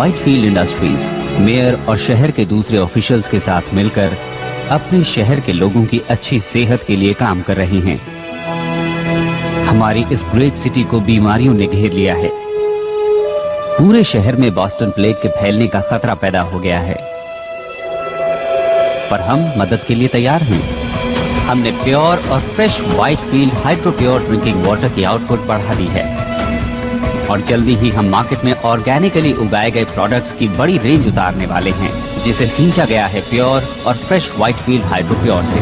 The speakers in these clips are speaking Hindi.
व्हाइटफील्ड इंडस्ट्रीज मेयर और शहर के दूसरे ऑफिशियल्स के साथ मिलकर अपने शहर के लोगों की अच्छी सेहत के लिए काम कर रही हैं। हमारी इस ग्रेट सिटी को बीमारियों ने घेर लिया है। पूरे शहर में बोस्टन प्लेग के फैलने का खतरा पैदा हो गया है, पर हम मदद के लिए तैयार हैं। हमने प्योर और fresh Whitefield hydro pure drinking water की आउटपुट बढ़ा दी है और जल्दी ही हम मार्केट में ऑर्गेनिकली उगाए गए प्रोडक्ट्स की बड़ी रेंज उतारने वाले हैं, जिसे सींचा गया है प्योर और फ्रेश व्हाइटफील्ड हाइड्रो प्योर से।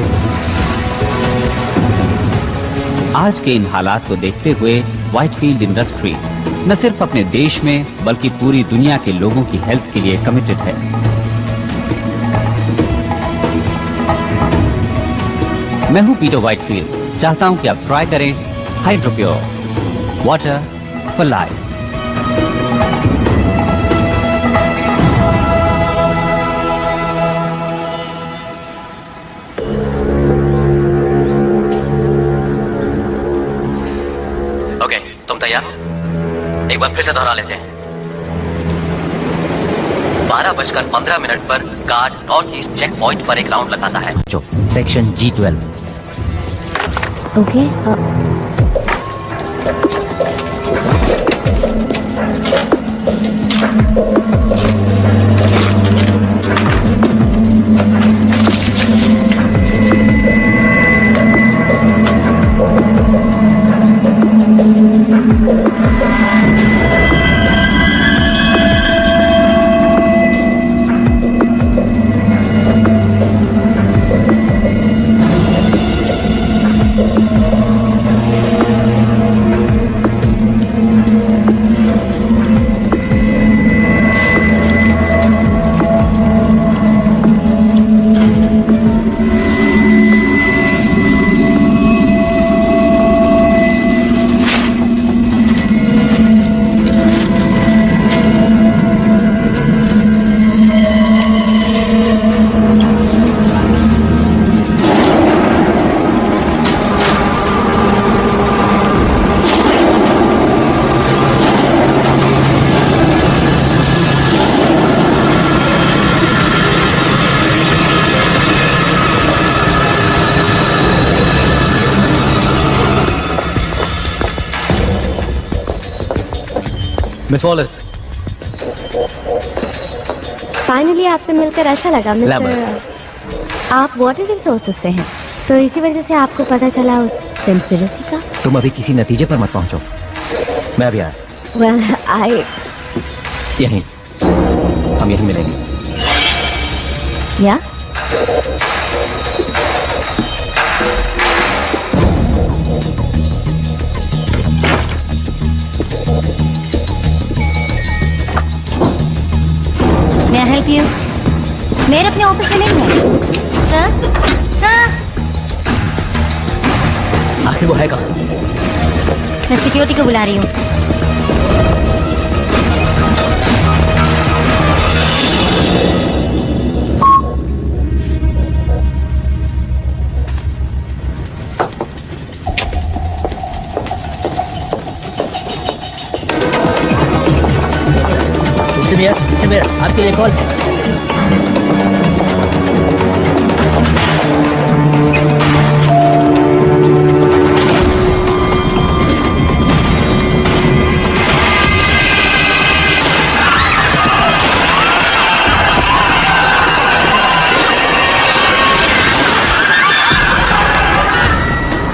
आज के इन हालात को देखते हुए व्हाइटफील्ड इंडस्ट्री न सिर्फ अपने देश में बल्कि पूरी दुनिया के लोगों की हेल्थ के लिए कमिटेड है। मैं हूं पीटर व्हाइटफील्ड। चाहता हूं कि आप ट्राई करें hydro pure water for life. Okay, तुम तैयार हो? एक बार फिर से दोहरा लेते हैं। 12:15 पर guard north east check point पर एक राउंड लगाता है। जो section G12। Okay, miss Wallers, finally आपसे मिलकर अच्छा लगा मिस्टर। आप वाटर रिसोर्सेज से हैं, तो इसी वजह से आपको पता चला उस कंस्पिरेसी का। तुम अभी किसी नतीजे पर मत पहुंचो, मैं अभी आया। वेल, आई यहीं, हम यहीं मिलेंगे। या May I help you? मेरे अपने ऑफिस में नहीं है। सर, आखिर वो है कहाँ? मैं सिक्योरिटी को बुला रही हूँ। आपके लिए कॉल है।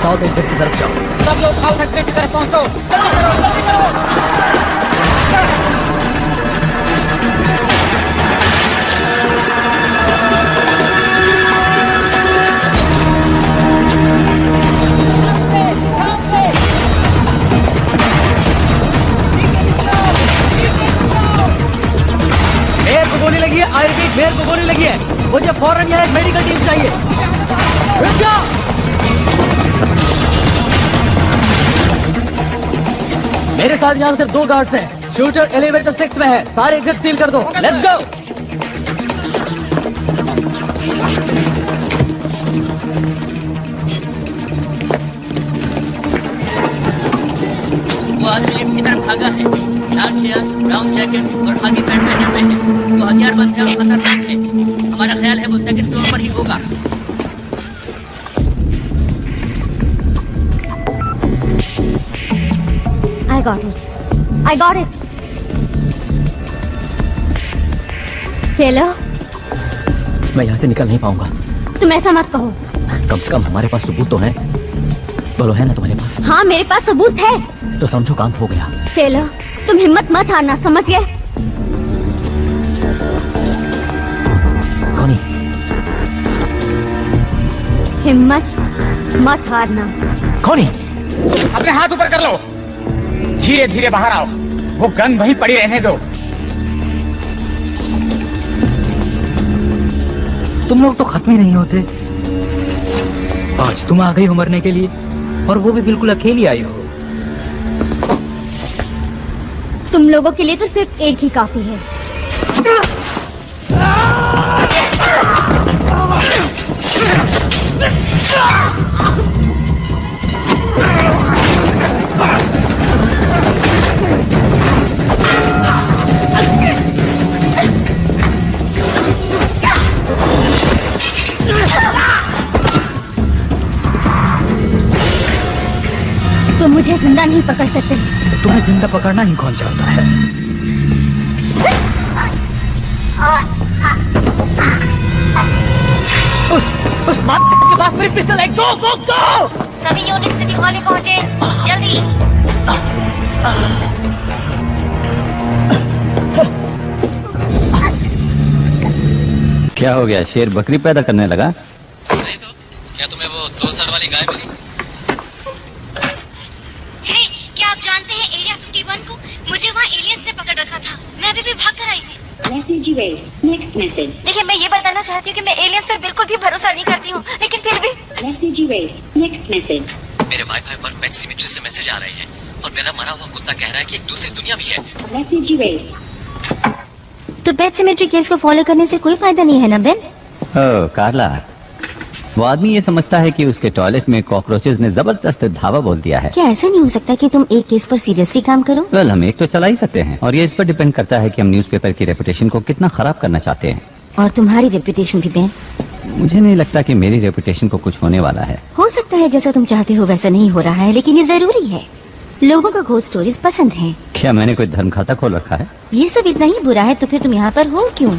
साउथ एक्सिट की तरफ जाओ। सब लोग साउथ एक्सिट की तरफ पहुंचो। चलो चलो जल्दी करो। मेयर को गोली लगी है। आई रिपीट, मेयर को गोली लगी है। मुझे फौरन यहाँ एक मेडिकल टीम चाहिए। रुक जाओ। मेरे साथ यहाँ सिर्फ 2 गार्ड्स हैं। शूटर एलिवेटर 6 में है। सारे एग्जिट सील कर दो। Let's go. वो आदमी लिफ्ट की तरफ भागा है। डार्क हेयर, ब्राउन जैकेट और खाकी पैंट पहने हुए है। वो हथियारबंद है और खतरनाक है। हमारा ख्याल है वो सेकंड फ्लोर पर ही होगा। I got it. चलो, मैं यहाँ से निकल नहीं पाऊंगा। तुम ऐसा मत कहो। कम से कम हमारे पास सबूत तो है। बोलो, है ना तुम्हारे पास? हाँ, मेरे पास सबूत है। तो समझो काम हो गया। चलो, तुम हिम्मत मत हारना, समझ गए? कौन? हिम्मत मत हारना। कौन? अपने हाथ ऊपर कर लो। धीरे धीरे बाहर आओ। वो गन वहीं पड़ी रहने दो। तुम लोग तो खत्म ही नहीं होते। आज तुम आ गई हो मरने के लिए, और वो भी बिल्कुल अकेली आई हो। तुम लोगों के लिए तो सिर्फ एक ही काफी है। तुम मुझे जिंदा नहीं पकड़ सकते। तुम्हें जिंदा पकड़ना ही कौन चाहता है? उस बात के पास मेरी पिस्टल है। गो गो गो। सभी यूनिट सिटी हॉल में पहुंचे, जल्दी। क्या हो गया? शेर बकरी पैदा करने लगा? नहीं तो क्या तुम्हें वो 2 सर वाली गाय मिली? हे, क्या आप जानते हैं एरिया 51 को? मुझे वहाँ एलियंस ने पकड़ रखा था। मैं अभी भी भाग कर आई हूँ। Next message. देखिए, मैं ये बताना चाहती हूँ कि मैं एलियंस पर बिल्कुल भी भरोसा नहीं करती हूँ, लेकिन फिर भी नेक्स्ट मैसेज। मेरे वाईफाई पर पेट सिमेट्री से मैसेज आ रहे हैं और मेरा मरा हुआ कुत्ता कह रहा है कि एक दूसरी दुनिया भी है। तो पेट सिमेट्री केस को फॉलो करने से कोई फायदा नहीं है ना बेन? ओह कार्ला, वो आदमी ये समझता है कि उसके टॉयलेट में कॉकरोचेस ने जबरदस्त धावा बोल दिया है। क्या ऐसा नहीं हो सकता कि तुम एक केस पर सीरियसली काम करो? वेल, हम एक तो चला ही सकते हैं, और ये इस पर डिपेंड करता है कि हम न्यूज़पेपर की रेपुटेशन को कितना खराब करना चाहते हैं। और तुम्हारी रेपुटेशन भी बेन? मुझे नहीं लगता कि मेरी रेपुटेशन को कुछ होने वाला है। हो सकता है जैसा तुम चाहते हो वैसा नहीं हो रहा है, लेकिन ये जरूरी है। लोगों को घोस्ट स्टोरीज पसंद हैं। क्या मैंने कोई धर्म खाता खोल रखा है? ये सब इतना ही बुरा है तो फिर तुम यहाँ पर हो क्यों?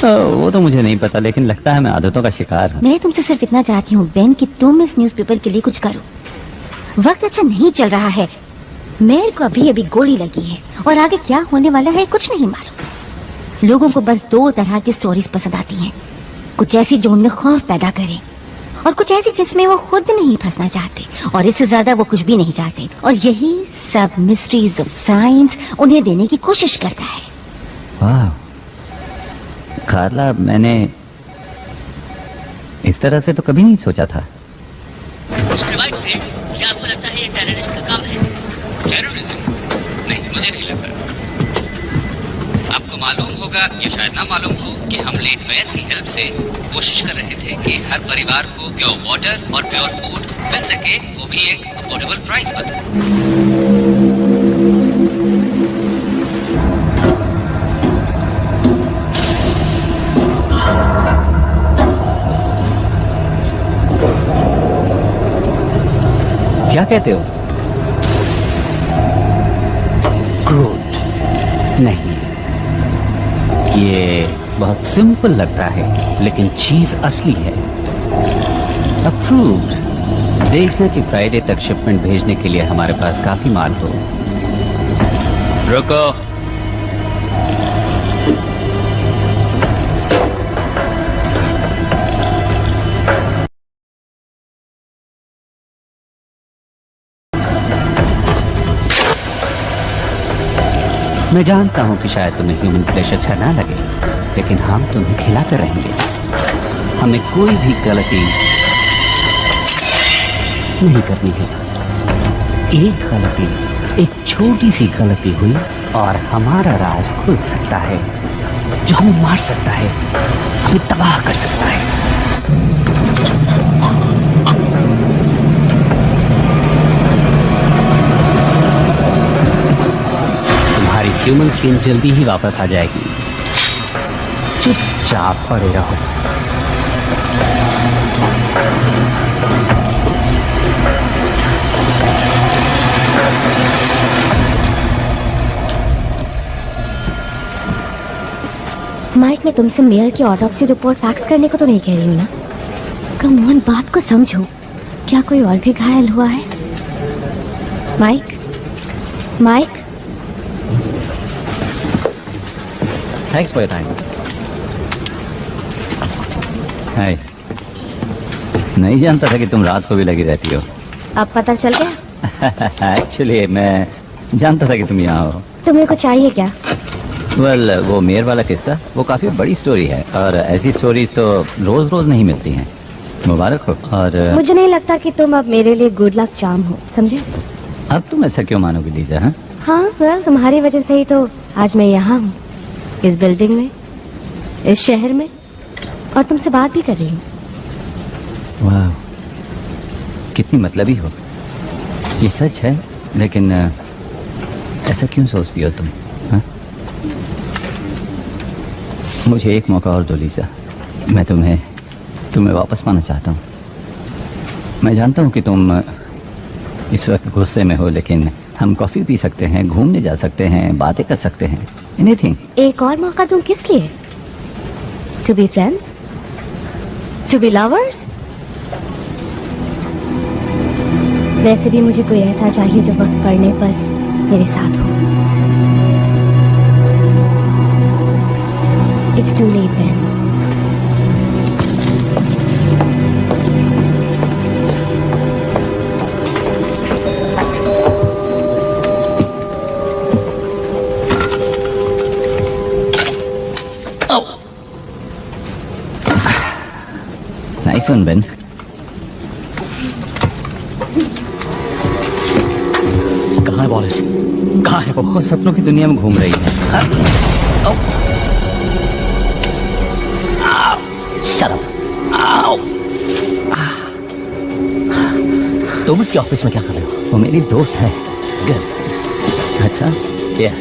वो तो मुझे नहीं पता, लेकिन लगता है मैं आदतों का शिकार हूँ। मैं तुमसे सिर्फ इतना चाहती हूँ बेन कि तुम इस न्यूज़पेपर के लिए कुछ करो। वक्त अच्छा नहीं चल रहा है। मेयर को अभी अभी गोली लगी है और आगे क्या होने वाला है कुछ नहीं मालूम। लोगों को बस 2 तरह की स्टोरीज पसंद आती हैं। कुछ ऐसी जो उनमें खौफ पैदा करे, और कुछ ऐसी जिसमें वो खुद नहीं फंसना चाहते, और इससे ज्यादा वो कुछ भी नहीं चाहते। और यही सब मिस्ट्रीज ऑफ साइंस उन्हें देने की कोशिश करता है। वाह कार्ला, मैंने इस तरह से तो कभी नहीं सोचा था। मिस्टर वाइटफील्ड, क्या आपको लगता है ये टेररिस्ट का काम है? टेररिज्म? नहीं, मुझे नहीं लगता। आपको मालूम होगा या शायद ना मालूम हो कि हम लेट मेयर की हेल्प से कोशिश कर रहे थे कि हर परिवार को प्योर वाटर और प्योर फूड मिल सके, वो भी एक अफोर्डेबल प्राइस पर। क्या कहते हो? क्रूड? नहीं, ये बहुत सिंपल लगता है, लेकिन चीज असली है। अप्रूव्ड। देखना कि फ्राइडे तक शिपमेंट भेजने के लिए हमारे पास काफी माल हो। रुको। मैं जानता हूं कि शायद तुम्हें ह्यूमन फ्लेश अच्छा ना लगे, लेकिन हम तुम्हें खिलाकर रहेंगे। हमें कोई भी गलती नहीं करनी है। एक गलती, एक छोटी सी गलती हुई और हमारा राज खुल सकता है, जो हमें मार सकता है, हमें तबाह कर सकता है। ह्यूमन स्किन जल्दी ही वापस आ जाएगी। चुपचाप पड़े रहो। माइक, मैं तुमसे मेयर की ऑटोप्सी रिपोर्ट फैक्स करने को तो नहीं कह रही हूँ ना। कम ऑन, बात को समझो। क्या कोई और भी घायल हुआ है? Mike, Mike. Thanks for your time. Hi. नहीं जानता था कि तुम रात को भी लगी रहती हो। अब पता चल गया? एक्चुअली मैं जानता था कि तुम यहाँ हो। तुम्हें कुछ चाहिए क्या? वेल, वो मेयर वाला किस्सा वो काफी बड़ी स्टोरी है और ऐसी स्टोरीज तो रोज रोज नहीं मिलती हैं। मुबारक हो। और मुझे नहीं लगता कि तुम अब मेरे लिए गुड लक चार्म हो, समझे? अब तुम ऐसा क्यों मानोगे लीजा? हाँ, हाँ, वेल, तुम्हारी वजह से ही तो आज मैं यहाँ हूँ, इस बिल्डिंग में, इस शहर में, और तुमसे बात भी कर रही हूँ। वाह, कितनी मतलबी हो। ये सच है, लेकिन ऐसा क्यों सोचती हो तुम? हाँ? मुझे एक मौका और दो लीजा। मैं तुम्हें वापस पाना चाहता हूँ। मैं जानता हूँ कि तुम इस वक्त गुस्से में हो, लेकिन हम कॉफी पी सकते हैं, घूमने जा सकते हैं, बातें कर सकते हैं, एनीथिंग। एक और मौका दूं किस लिए? To be friends, to be lovers. वैसे भी मुझे कोई ऐसा चाहिए जो वक्त पड़ने पर मेरे साथ हो। It's too late, Ben. Nice one, Ben. कहाँ है वॉलिस? कहाँ है वो सपनों की दुनिया में घूम रही है। Shut up. तुम उसके ऑफिस में क्या कर रहे हो? वो मेरी दोस्त है। Good. अच्छा, Yeah.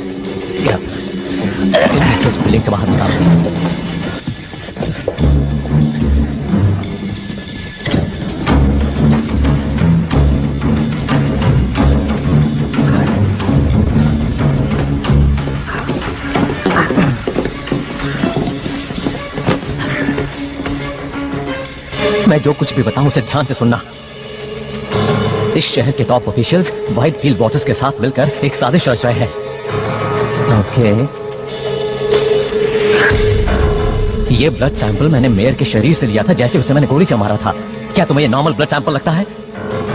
Yeah. तुम मुझे इस बिल्डिंग से बाहर निकालो। मैं जो कुछ भी बताऊं उसे ध्यान से सुनना। इस शहर के टॉप ऑफिशियल्स व्हाइटफील्ड वॉचर्स के साथ मिलकर एक साजिश रच रहे हैं। ओके। ये ब्लड सैंपल मैंने मेयर के शरीर से लिया था, जैसे उसे मैंने गोली से मारा था। क्या तुम्हें ये नॉर्मल ब्लड सैंपल लगता है?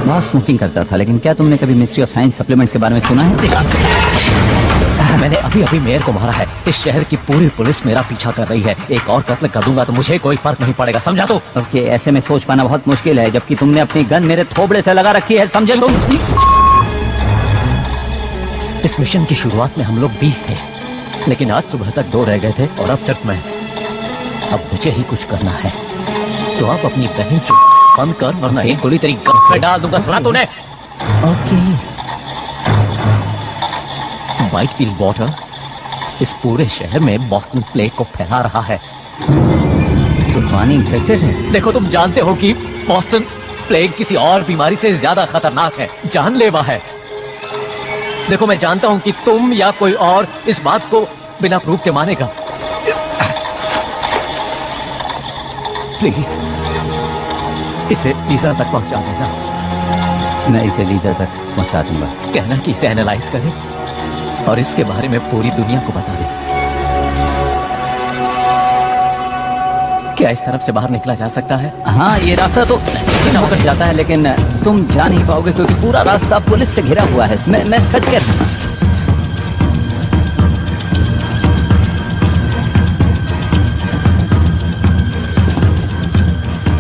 बहुत स्मोकिंग करता था, लेकिन क्या तुमने कभी मिस्ट्री ऑफ साइंस सप्लीमेंट्स के बारे में सुना है? मैंने अभी अभी मेयर को मारा है। इस शहर की पूरी पुलिस मेरा पीछा कर रही है। एक और कत्ल कर दूंगा तो मुझे कोई फर्क नहीं पड़ेगा, समझा? तो ओके, ऐसे में सोच पाना बहुत मुश्किल है, जबकि तुमने अपनी गन मेरे थोबड़े से लगा रखी है, समझे तुम? इस मिशन की शुरुआत में हम लोग 20 थे, लेकिन आज सुबह तक 2 रह गए थे और अब सिर्फ मैं। अब मुझे ही कुछ करना है, तो आप अपनी बहन चुप बंद कर, वरना एक गोली तेरी गन में डाल दूंगा। सुना तूने? ओके। व्हाइटफील्ड वॉटर इस पूरे शहर में बॉस्टन प्लेग को फैला रहा है। तो पानी इन्फेक्टेड है? देखो, तुम जानते हो कि बॉस्टन प्लेग किसी और बीमारी से ज्यादा खतरनाक है, जानलेवा है। देखो, मैं जानता हूं कि तुम या कोई और इस बात को बिना प्रूफ के मानेगा। प्लीज इसे लीजा तक पहुंचा देना। मैं इसे लीजा तक पहुंचा दूंगा। कहना कि इसे एनालाइज करें और इसके बारे में पूरी दुनिया को बता दे। क्या इस तरफ से बाहर निकला जा सकता है? हाँ, ये रास्ता तो सीधा होकर जाता है, लेकिन तुम जा नहीं पाओगे क्योंकि पूरा रास्ता पुलिस से घिरा हुआ है। मैं सच कह रहा हूँ।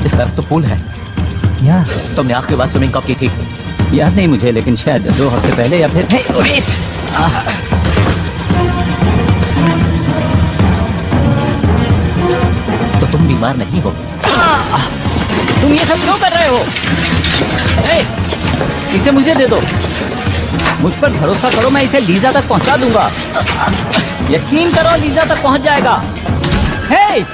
इस तरफ तो पुल है। यार, तुमने आखिरी बार स्विमिंग कब की थी? याद नहीं मुझे, लेकिन शायद 2 हफ्ते पहले या फिर तो तुम बीमार नहीं हो? तुम ये सब क्यों कर रहे हो? इसे मुझे दे दो। मुझ पर भरोसा करो, मैं इसे लीजा तक पहुंचा दूंगा। यकीन करो, लीजा तक पहुंच जाएगा। हे!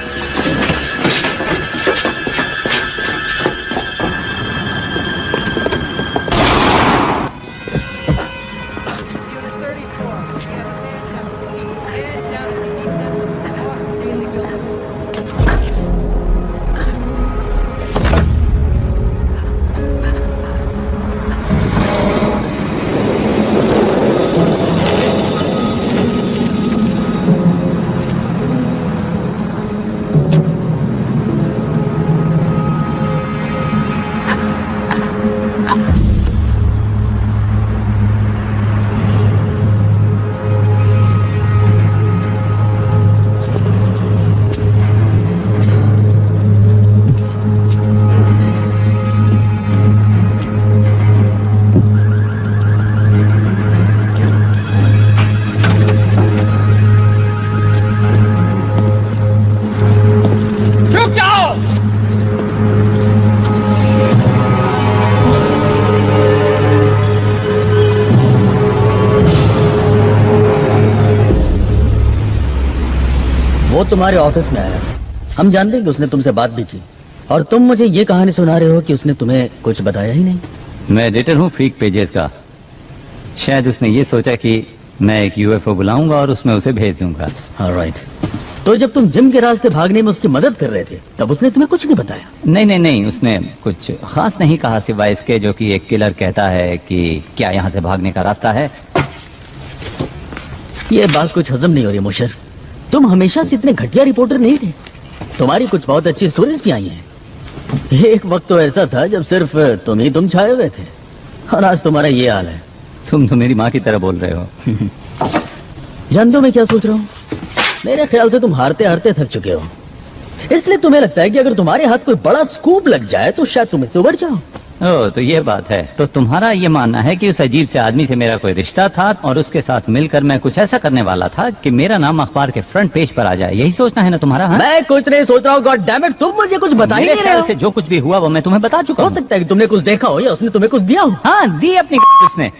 वो तुम्हारे ऑफिस में आया, हम जानते हैं कि उसने तुमसे बात भी की, और तुम मुझे ये कहानी सुना रहे हो कि उसने तुम्हें कुछ बताया ही नहीं। मैं एडिटर हूँ फ्रीक पेजेस का। शायद उसने ये सोचा कि मैं एक यूएफओ बुलाऊंगा और उसमें उसे भेज दूंगा। ऑलराइट। तो जब तुम जिम के रास्ते भागने में उसकी मदद कर रहे थे, तब उसने तुम्हें कुछ नहीं बताया? नहीं, उसने कुछ खास नहीं कहा सिवाय इसके जो कि एक किलर कहता है कि क्या यहाँ से भागने का रास्ता है। ये बात कुछ हजम नहीं हो रही मुशर। तुम हमेशा से इतने घटिया रिपोर्टर नहीं थे। तुम्हारी कुछ बहुत अच्छी स्टोरीज भी आई हैं। एक वक्त तो ऐसा था जब सिर्फ तुम छाए हुए थे, और आज तुम्हारा ये हाल है। तुम तो मेरी माँ की तरह बोल रहे हो। जानते हो मैं क्या सोच रहा हूँ? मेरे ख्याल से तुम हारते हारते थक चुके हो, इसलिए तुम्हें लगता है कि अगर तुम्हारे हाथ कोई बड़ा स्कूप लग जाए तो शायद तुम इससे उबर जाओ। ओह, तो ये बात है। तो तुम्हारा ये मानना है कि उस अजीब से आदमी से मेरा कोई रिश्ता था और उसके साथ मिलकर मैं कुछ ऐसा करने वाला था कि मेरा नाम अखबार के फ्रंट पेज पर आ जाए। यही सोचना है ना तुम्हारा? हाँ? मैं कुछ नहीं सोच रहा हूँ। गॉड डैम इट, तुम मुझे कुछ बता ही नहीं रहे हो। से जो कुछ भी हुआ वो मैं तुम्हें बता चुका हूँ। हो सकता है कि तुमने कुछ देखा हो या उसने तुम्हें कुछ दिया हो। हाँ, दी अपनी उसने।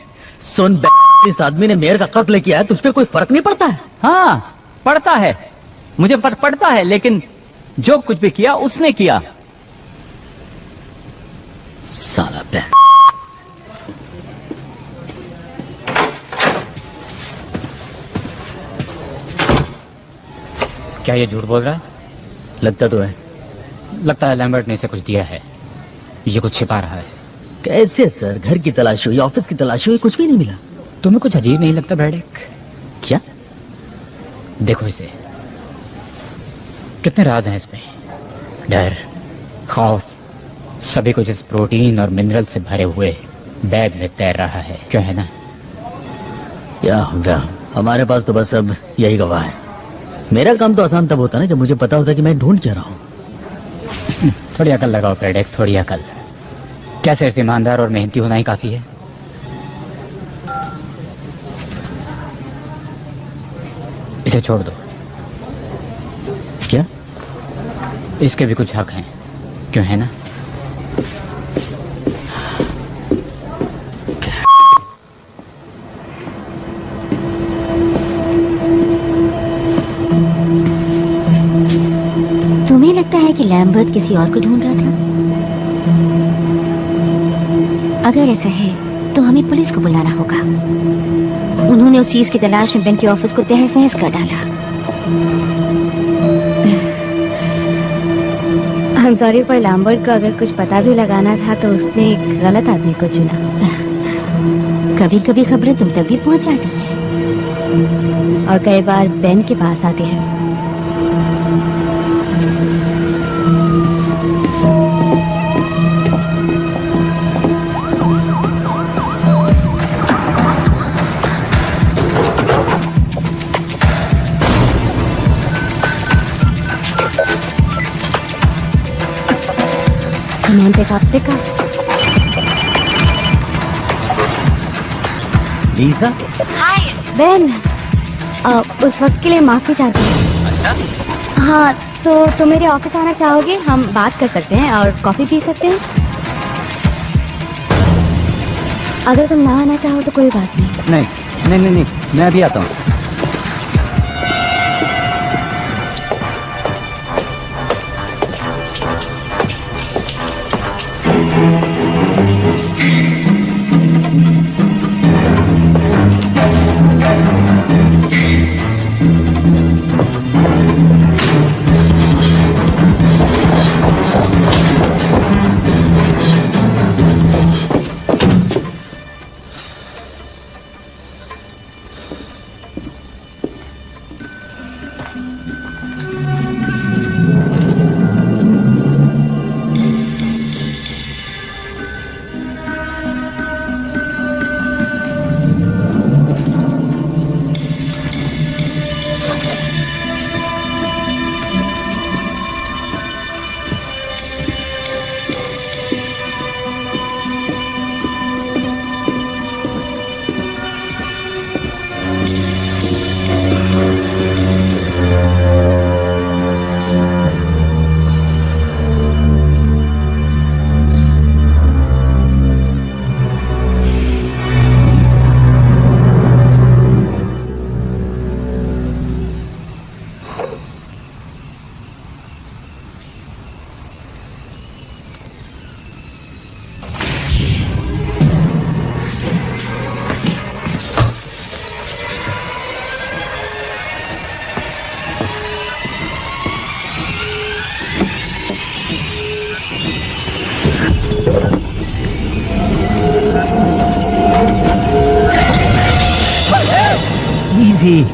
सुन, इस आदमी ने मेयर का कत्ल किया है, तुझ पे कोई फर्क नहीं पड़ता है? हाँ, पड़ता है, मुझे फर्क पड़ता है, लेकिन जो कुछ भी किया उसने किया। साला बैन। क्या ये झूठ बोल रहा है? लगता तो है। लगता है लैम्बर्ट ने इसे कुछ दिया है, ये कुछ छिपा रहा है। कैसे सर? घर की तलाशी हुई, ऑफिस की तलाशी हुई, कुछ भी नहीं मिला। तुम्हें कुछ अजीब नहीं लगता ब्रैडेक? क्या? देखो इसे, कितने राज हैं इसमें। डर, खौफ, सभी कुछ इस प्रोटीन और मिनरल से भरे हुए बैग में तैर रहा है। क्यों है ना? या हमारे पास तो बस अब यही गवाह है। मेरा काम तो आसान तब होता ना जब मुझे पता होता कि मैं ढूंढ क्या रहा हूँ। थोड़ी अकल लगाओ ब्रैडेक, थोड़ी अकल। क्या सिर्फ ईमानदार और मेहनती होना ही काफी है? इसे छोड़ दो। क्या? इसके भी कुछ हक हैं, क्यों है ना? तुम्हें लगता है कि लैम्बर्ट किसी और को ढूंढ रहा था? अगर ऐसा है तो हमें पुलिस को बुलाना होगा। उन्होंने उस चीज की तलाश में बैंक के ऑफिस को तहस नहस कर डाला। I'm sorry, पर लैम्बर्ट को अगर कुछ पता भी लगाना था तो उसने एक गलत आदमी को चुना। कभी कभी खबरें तुम तक भी पहुंच जाती हैं, और कई बार बेन के पास आती है। Come on, pick up. Lisa? Hi Ben, उस वक्त के लिए माफी चाहती हूँ। अच्छा, हाँ, तो तुम मेरे ऑफिस आना चाहोगे? हम बात कर सकते हैं और कॉफी पी सकते हैं। अगर तुम ना आना चाहो तो कोई बात नहीं। नहीं नहीं नहीं, मैं अभी आता हूँ।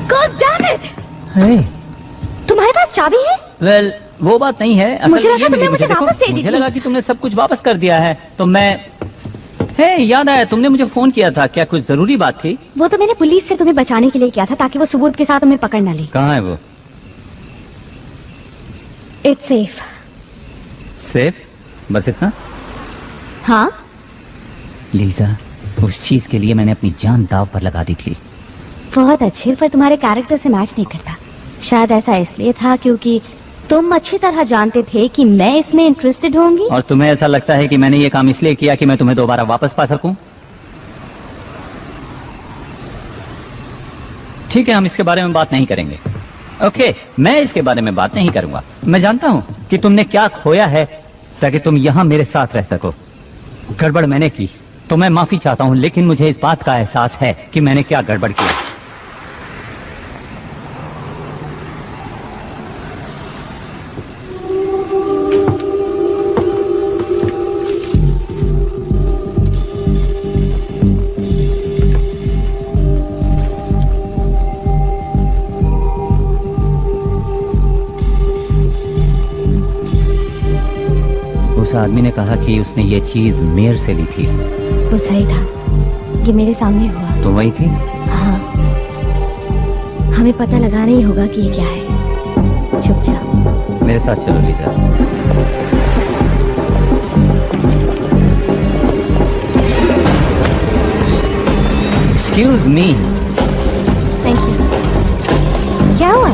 God damn it! Hey. तुम्हारे पास चाबी है? वेल वो बात नहीं है। असल मुझे ये लगा मिली तुमने मुझे देखो, वापस दे दी मुझे थी। लगा कि तुमने सब कुछ वापस कर दिया है तो मैं याद आया तुमने मुझे फोन किया था, क्या कुछ जरूरी बात थी? वो तो मैंने पुलिस से तुम्हें बचाने के लिए किया था ताकि वो सबूत के साथ तुम्हें पकड़ ना ले। कहाँ है वो? It's safe. सेफ? बस इतना? हाँ? लीजा, उस चीज के लिए मैंने अपनी जान दाव पर लगा दी थी। बहुत अच्छे, पर तुम्हारे कैरेक्टर से मैच नहीं करता। शायद ऐसा इसलिए था क्योंकि तुम अच्छी तरह जानते थे कि मैं इसमें इंटरेस्टेड होंगी। और तुम्हें ऐसा लगता है कि मैंने ये काम इसलिए किया कि मैं तुम्हें दोबारा वापस पा सकूं? ठीक है, हम इसके बारे में बात नहीं करेंगे। ओके, मैं इसके बारे में बात नहीं करूंगा। मैं जानता हूं कि तुमने क्या खोया है ताकि तुम यहां मेरे साथ रह सको। गड़बड़ मैंने की तो मैं माफी चाहता हूं, लेकिन मुझे इस बात का एहसास है कि मैंने क्या गड़बड़ किया। उस आदमी ने कहा कि उसने ये चीज मेयर से ली थी। वो सही था, ये मेरे सामने हुआ। तुम वही थी? हाँ, हमें पता लगाना ही होगा कि ये क्या है। चुप जाओ। मेरे साथ चलो Lisa. Excuse me. Thank you. क्या हुआ?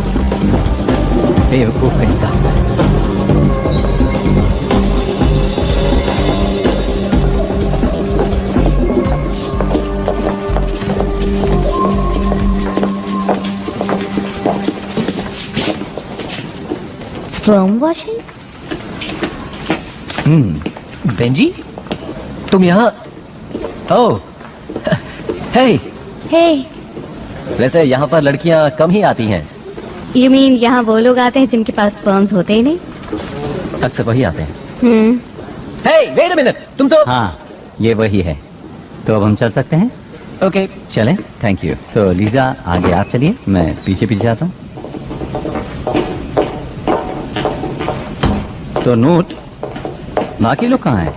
बेवकूफ कहीं का। Sperm washing? बेंजी, तुम यहाँ? ओह, हे। हे, वैसे यहाँ पर लड़कियाँ कम ही आती हैं। यू मीन यहाँ वो लोग आते हैं जिनके पास स्पर्म्स होते ही नहीं? अक्सर वही आते हैं। हम्म। हे, वेट अ मिनट, तुम तो। हाँ, ये वही है। तो अब हम चल सकते हैं? ओके, चलें। Thank you. तो लीजा, आगे आप चलिए, मैं पीछे पीछे आता हूँ। तो नोट, बाकी लोग कहाँ हैं?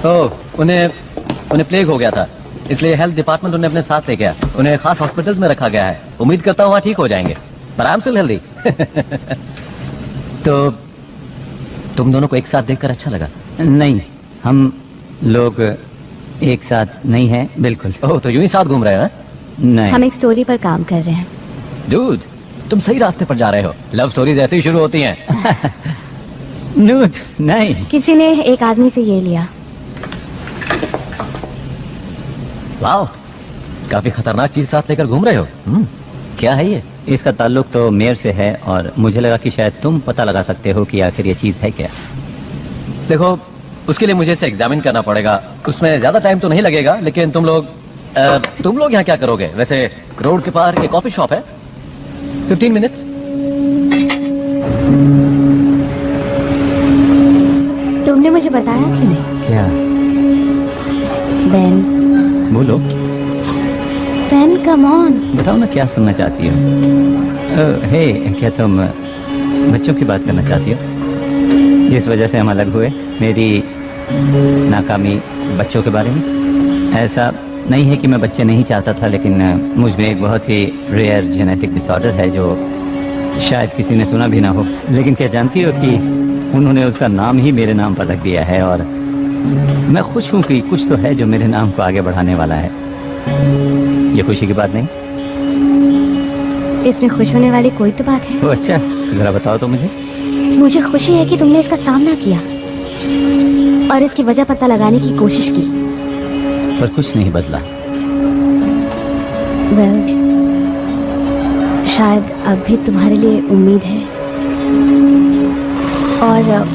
ओह, उन्हें प्लेग हो गया था, इसलिए हेल्थ डिपार्टमेंट उन्हें अपने साथ ले गया। उन्हें खास हॉस्पिटल्स में रखा गया है। उम्मीद करता हूँ वहाँ ठीक हो जाएंगे। पर आई एम स्टिल हेल्दी। तो तुम दोनों को एक साथ देखकर अच्छा लगा? नहीं, हम लोग एक साथ नहीं हैं, बिल्कुल। ओह, तो यूं ही साथ घूम रहे हैं? नहीं। हम एक स्टोरी पर काम कर रहे हैं। डूड, तुम सही रास्ते पर जा रहे हो। लव स्टोरीज ऐसे ही शुरू होती हैं। नूट, नहीं। किसी ने एक आदमी से ये लिया। वाह, काफी खतरनाक चीज साथ लेकर घूम रहे हो। क्या है ये? इसका ताल्लुक तो मेयर से है और मुझे लगा कि शायद तुम पता लगा सकते हो कि आखिर ये चीज है क्या। देखो, उसके लिए मुझे इसे एग्जामिन करना पड़ेगा। उसमें ज्यादा टाइम तो नहीं लगेगा, लेकिन तुम लोग यहाँ क्या करोगे? वैसे रोड के पार एक कॉफी शॉप है, 15 मिनट्स। तुमने मुझे बताया कि नहीं? क्या? बेन, बोलो। Ben come on. बताओ ना, क्या सुनना चाहती हो? हे, क्या तुम बच्चों की बात करना चाहती हो जिस वजह से हम अलग हुए? मेरी नाकामी बच्चों के बारे में? ऐसा नहीं है कि मैं बच्चे नहीं चाहता था, लेकिन मुझ में एक बहुत ही रेयर जेनेटिक डिसऑर्डर है जो शायद किसी ने सुना भी ना हो। लेकिन क्या जानती हो कि उन्होंने उसका नाम ही मेरे नाम पर रख दिया है और मैं खुश हूँ कि कुछ तो है जो मेरे नाम को आगे बढ़ाने वाला है। ये खुशी की बात नहीं? इसमें खुश होने वाली कोई तो बात है। ओ अच्छा, जरा बताओ तो मुझे। मुझे खुशी है कि तुमने इसका सामना किया और इसकी वजह पता लगाने की कोशिश की। पर कुछ नहीं बदला। वेल, शायद अब भी तुम्हारे लिए उम्मीद है और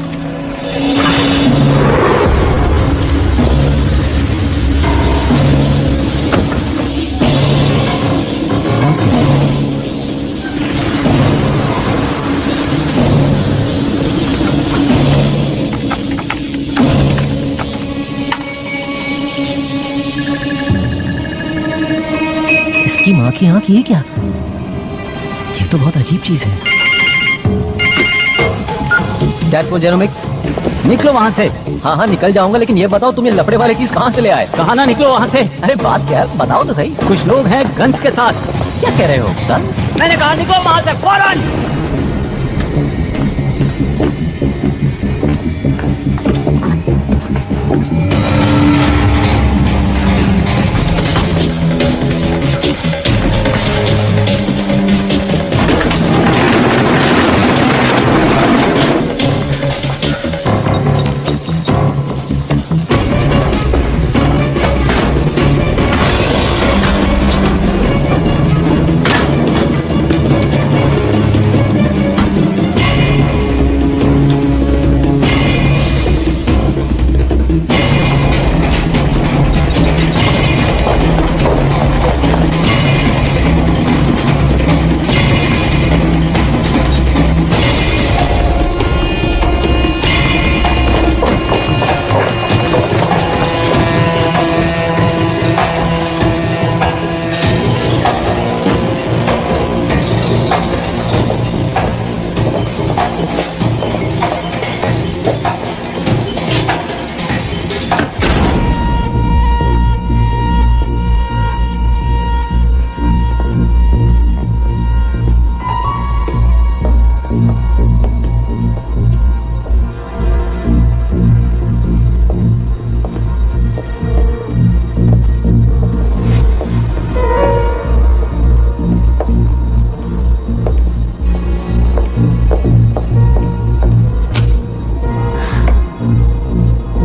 इसकी माँ की आंख, ये क्या? ये तो बहुत अजीब चीज है। टैडपोल जेरोमिक्स, निकलो वहाँ से। हाँ हाँ निकल जाऊंगा, लेकिन ये बताओ तुम ये लफड़े वाली चीज कहाँ से ले आए? कहा ना निकलो वहाँ से। अरे बात क्या है, बताओ तो सही। कुछ लोग हैं गन्स के साथ। क्या कह रहे हो? गन्स? मैंने कहा निकलो वहाँ से फौरन।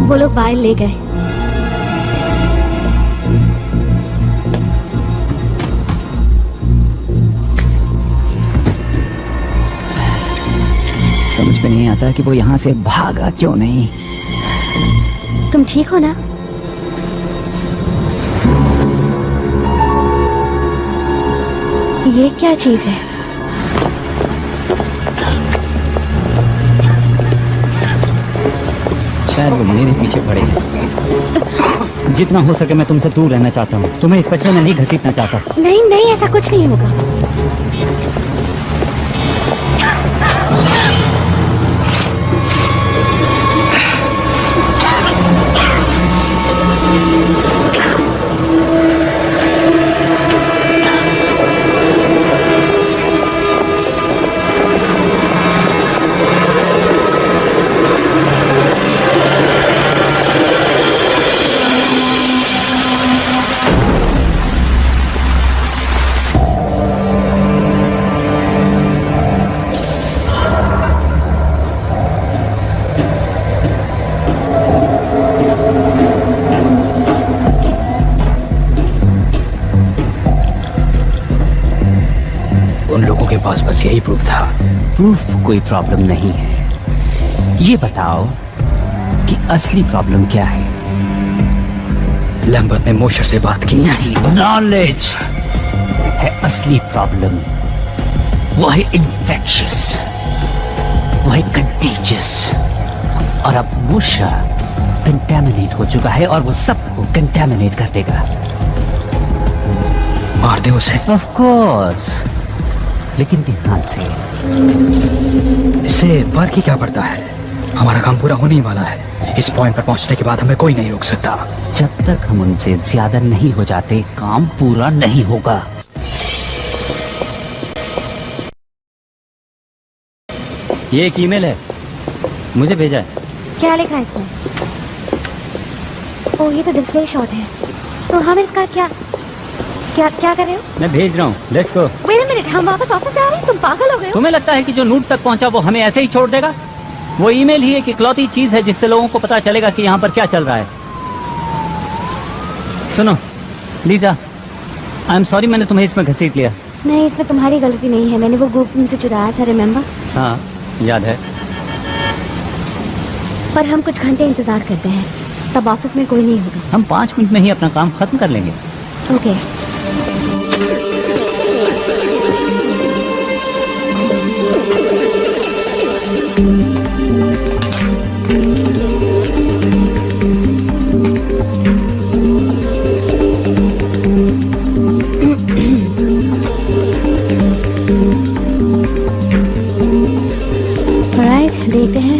वो लोग वायल ले गए। समझ में नहीं आता कि वो यहाँ से भागा क्यों नहीं। तुम ठीक हो ना? ये क्या चीज है? शायद वो मेरे पीछे पड़े हैं। जितना हो सके मैं तुमसे दूर रहना चाहता हूँ। तुम्हें इस बच्चे में नहीं घसीटना चाहता। नहीं नहीं, ऐसा कुछ नहीं होगा। उन लोगों के पास बस यही प्रूफ था। प्रूफ कोई प्रॉब्लम नहीं है, ये बताओ कि असली प्रॉब्लम क्या है। लैम्बर्ट ने मोशर से बात की। नहीं, नॉलेज है असली प्रॉब्लम। वो है इन्फेक्शियस, वो है कंटेजियस, और अब मोशा कंटेमिनेट हो चुका है और वो सबको कंटेमिनेट कर देगा। मार दे उसे। ऑफ कोर्स, लेकिन ध्यान से। इससे फर्क ही क्या पड़ता है? हमारा काम पूरा होने ही वाला है। इस पॉइंट पर पहुंचने के बाद हमें कोई नहीं रोक सकता। जब तक हम उनसे ज्यादा नहीं हो जाते, काम पूरा नहीं होगा। ये एक ईमेल है, मुझे भेजा है। क्या लिखा है इसमें? ओह, ये तो डिस्प्ले शॉट है। तो हम इसका क्या क्या क्या कर रहे हो? मैं भेज रहा हूँ, let's go. Wait a minute, हम वापस ऑफिस आ रहे हैं? तुम पागल हो गए हो? तुम्हें लगता है कि जो नूट तक पहुंचा वो हमें ऐसे ही छोड़ देगा? वो ईमेल ही एक इकलौती चीज है जिससे लोगों को पता चलेगा कि यहाँ पर क्या चल रहा है। सुनो लीजा, आई एम सॉरी मैंने तुम्हें इसमें घसीट लिया। नहीं, इसमें तुम्हारी गलती नहीं है। मैंने वो ग्रुप तुमसे चुराया था, रिमेम्बर? हाँ याद है। पर हम कुछ घंटे इंतजार करते हैं, तब ऑफिस में कोई नहीं होगा। हम 5 मिनट में ही अपना काम खत्म कर लेंगे। ओके। देखते हैं।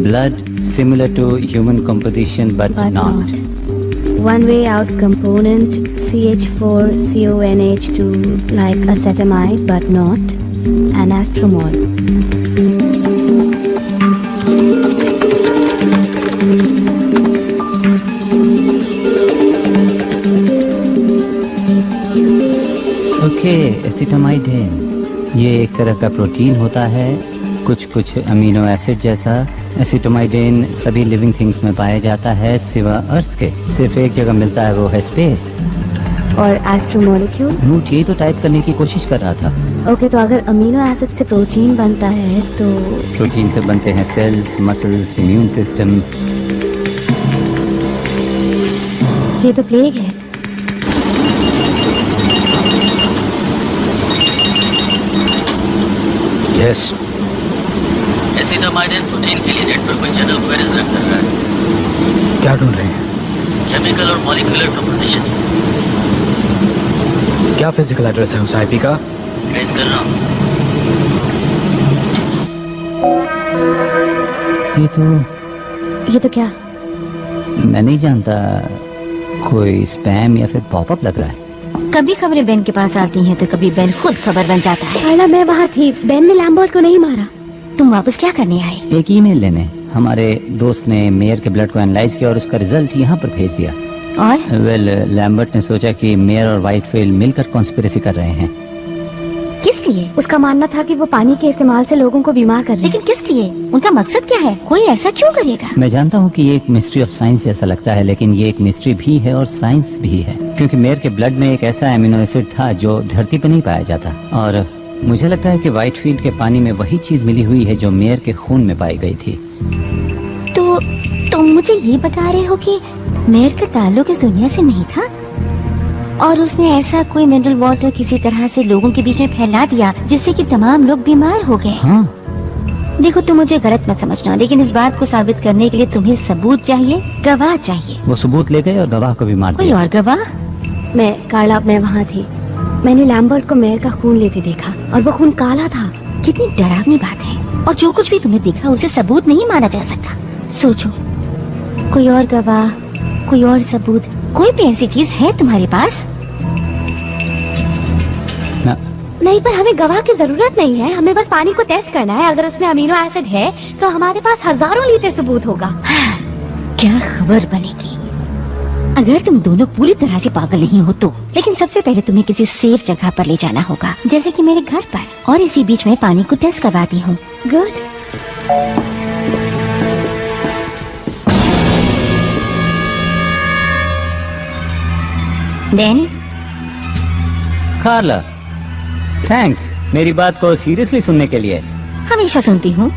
Blood similar to human composition but not. One way out component CH4CONH2 like acetamide but not anastromol. Okay, acetamide. ये एक तरह का प्रोटीन होता है, कुछ अमीनो एसिड जैसा। एसिटोमाइडेन सभी लिविंग थिंग्स में पाया जाता है सिवा अर्थ के। सिर्फ एक जगह मिलता है, वो है स्पेस। और एस्ट्रोमोलिक्यूल? नूट यही तो टाइप करने की कोशिश कर रहा था। ओके, तो अगर अमीनो एसिड से प्रोटीन बनता है तो प्रोटीन से बनते हैं सेल्स, मसल्स, इम्यून सिस्टम। ये तो प्लेग है। यस। एसिटामाइड प्रोटीन के लिए नेट पर कोई जनरल क्वेरीज रन कर रहा है। क्या ढूंढ रहे हैं? केमिकल और मॉलिक्यूलर कंपोजिशन। क्या फिजिकल एड्रेस है उस आईपी का? ट्रेस कर रहा हूँ। ये तो क्या? मैं नहीं जानता, कोई स्पैम या फिर पॉपअप लग रहा है। कभी खबरें बेन के पास आती हैं तो कभी बेन खुद खबर बन जाता है। कार्ला, मैं वहाँ थी। बेन ने लैम्बर्ट को नहीं मारा। तुम वापस क्या करने आए? एक ईमेल लेने। हमारे दोस्त ने मेयर के ब्लड को एनालाइज किया और उसका रिजल्ट यहाँ पर भेज दिया। और लैम्बर्ट ने सोचा कि मेयर और व्हाइटफील्ड मिलकर कॉन्स्पिरेसी कर रहे हैं। किस लिए? उसका मानना था कि वो पानी के इस्तेमाल से लोगों को बीमार कर रहे हैं। लेकिन किस लिए? उनका मकसद क्या है? कोई ऐसा क्यों करेगा? मैं जानता हूँ कि ये एक मिस्ट्री ऑफ साइंस जैसा लगता है, लेकिन ये एक मिस्ट्री भी है और साइंस भी है, क्योंकि मेयर के ब्लड में एक ऐसा एमिनो एसिड था जो धरती पर नहीं पाया जाता। और मुझे लगता है कि व्हाइटफील्ड के पानी में वही चीज मिली हुई है जो मेयर के खून में पाई गई थी। तो तुम मुझे ये बता रहे हो कि मेयर का ताल्लुक इस दुनिया से नहीं था और उसने ऐसा कोई मिनरल वाटर किसी तरह से लोगों के बीच में फैला दिया जिससे कि तमाम लोग बीमार हो गए। हाँ। देखो, तुम मुझे गलत मत समझना, लेकिन इस बात को साबित करने के लिए तुम्हें सबूत चाहिए, गवाह चाहिए। वो सबूत ले गए और गवाह को भी मार कोई दिया। और गवाह? मैं वहाँ थी। मैंने लैम्बर्ट को मेयर का खून लेते देखा और वो खून काला था। कितनी डरावनी बात है। और जो कुछ भी तुमने देखा उसे सबूत नहीं माना जा सकता। सोचो, कोई और गवाह, कोई और सबूत, कोई भी ऐसी चीज है तुम्हारे पास? नहीं, पर हमें गवाह की जरूरत नहीं है। हमें बस पानी को टेस्ट करना है। अगर उसमें अमीनो एसिड है तो हमारे पास हजारों लीटर सबूत होगा। क्या खबर बनेगी अगर तुम दोनों पूरी तरह से पागल नहीं हो तो। लेकिन सबसे पहले तुम्हें किसी सेफ जगह पर ले जाना होगा, जैसे कि मेरे घर पर, और इसी बीच में पानी को टेस्ट करवाती हूँ। गुड। बेन, कार्ला, थैंक्स मेरी बात को सीरियसली सुनने के लिए। हमेशा सुनती हूँ।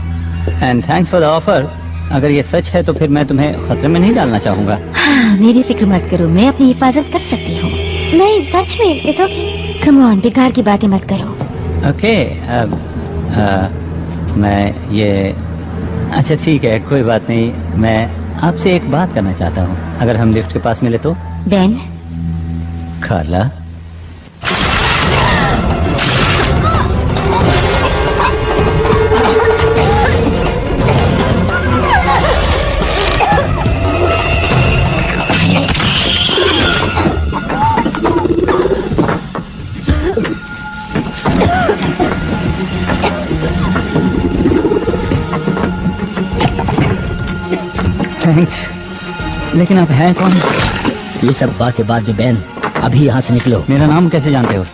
And thanks for the offer. अगर ये सच है तो फिर मैं तुम्हें खतरे में नहीं डालना चाहूंगा। हाँ, मेरी फिक्र मत करो, मैं अपनी हिफाजत कर सकती हूँ। नहीं सच में, इट्स ओके। कम ऑन, बेकार की बातें मत करो। ओके मैं ये अच्छा ठीक है, कोई बात नहीं। मैं आपसे एक बात करना चाहता हूँ, अगर हम लिफ्ट के पास मिले तो। बेन, कार्ला, थैंक्स। लेकिन आप हैं कौन? ये सब बातें बाद में बैन, अभी यहाँ से निकलो। मेरा नाम कैसे जानते हो?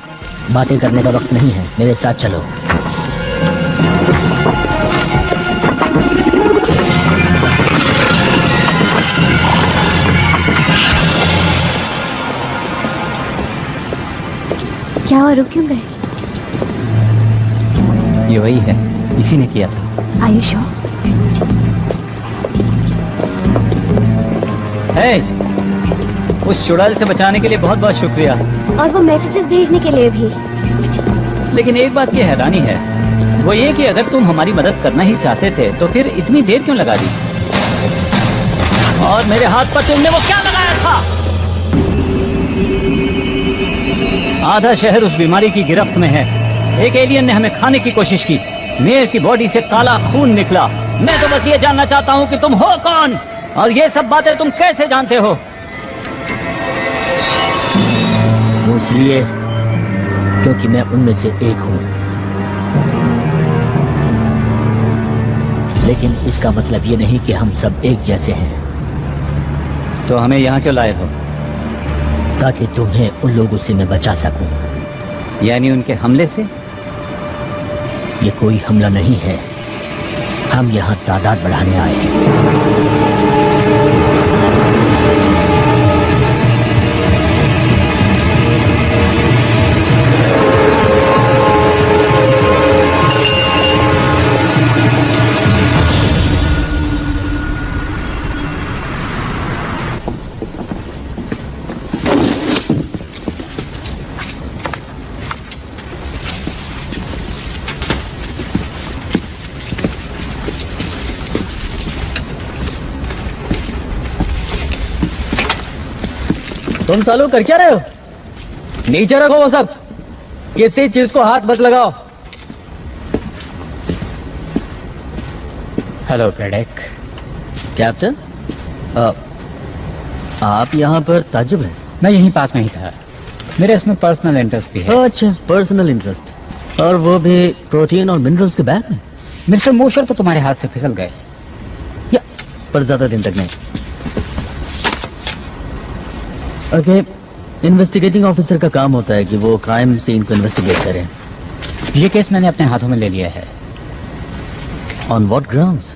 बातें करने का वक्त नहीं है, मेरे साथ चलो। क्या हुआ, रुक क्यों गए? ये वही है, इसी ने किया था। Are you sure? Hey, उस चुड़ैल से बचाने के लिए बहुत बहुत शुक्रिया। और वो मैसेजेस भेजने के लिए भी। लेकिन एक बात की हैरानी है, वो ये कि अगर तुम हमारी मदद करना ही चाहते थे तो फिर इतनी देर क्यों लगा दी? और मेरे हाथ पर तुमने वो क्या लगाया था? आधा शहर उस बीमारी की गिरफ्त में है। एक एलियन ने हमें खाने की कोशिश की। मेयर की बॉडी से काला खून निकला। मैं तो बस ये जानना चाहता हूँ कि तुम हो कौन और ये सब बातें तुम कैसे जानते हो? वो इसलिए क्योंकि मैं उनमें से एक हूँ। लेकिन इसका मतलब ये नहीं कि हम सब एक जैसे हैं। तो हमें यहाँ क्यों लाए हो? ताकि तुम्हें उन लोगों से मैं बचा सकूं। यानी उनके हमले से? ये कोई हमला नहीं है, हम यहाँ तादाद बढ़ाने आए हैं। तुम सालों कर क्या रहे हो? नीचे रखो वो सब, किसी चीज को हाथ मत लगाओ। हेलो प्रेडेक। कैप्टन, आप यहाँ पर ताज्जुब हैं? मैं यहीं पास में ही था, मेरे इसमें पर्सनल इंटरेस्ट भी है। अच्छा, पर्सनल इंटरेस्ट, और वो भी प्रोटीन और मिनरल्स के बैग में। मिस्टर मोशर तो तुम्हारे हाथ से फिसल गए, या पर ज्यादा दिन तक नहीं। ओके, इन्वेस्टिगेटिंग ऑफिसर का काम होता है कि वो क्राइम सीन को इन्वेस्टिगेट करें। ये केस मैंने अपने हाथों में ले लिया है। On what grounds?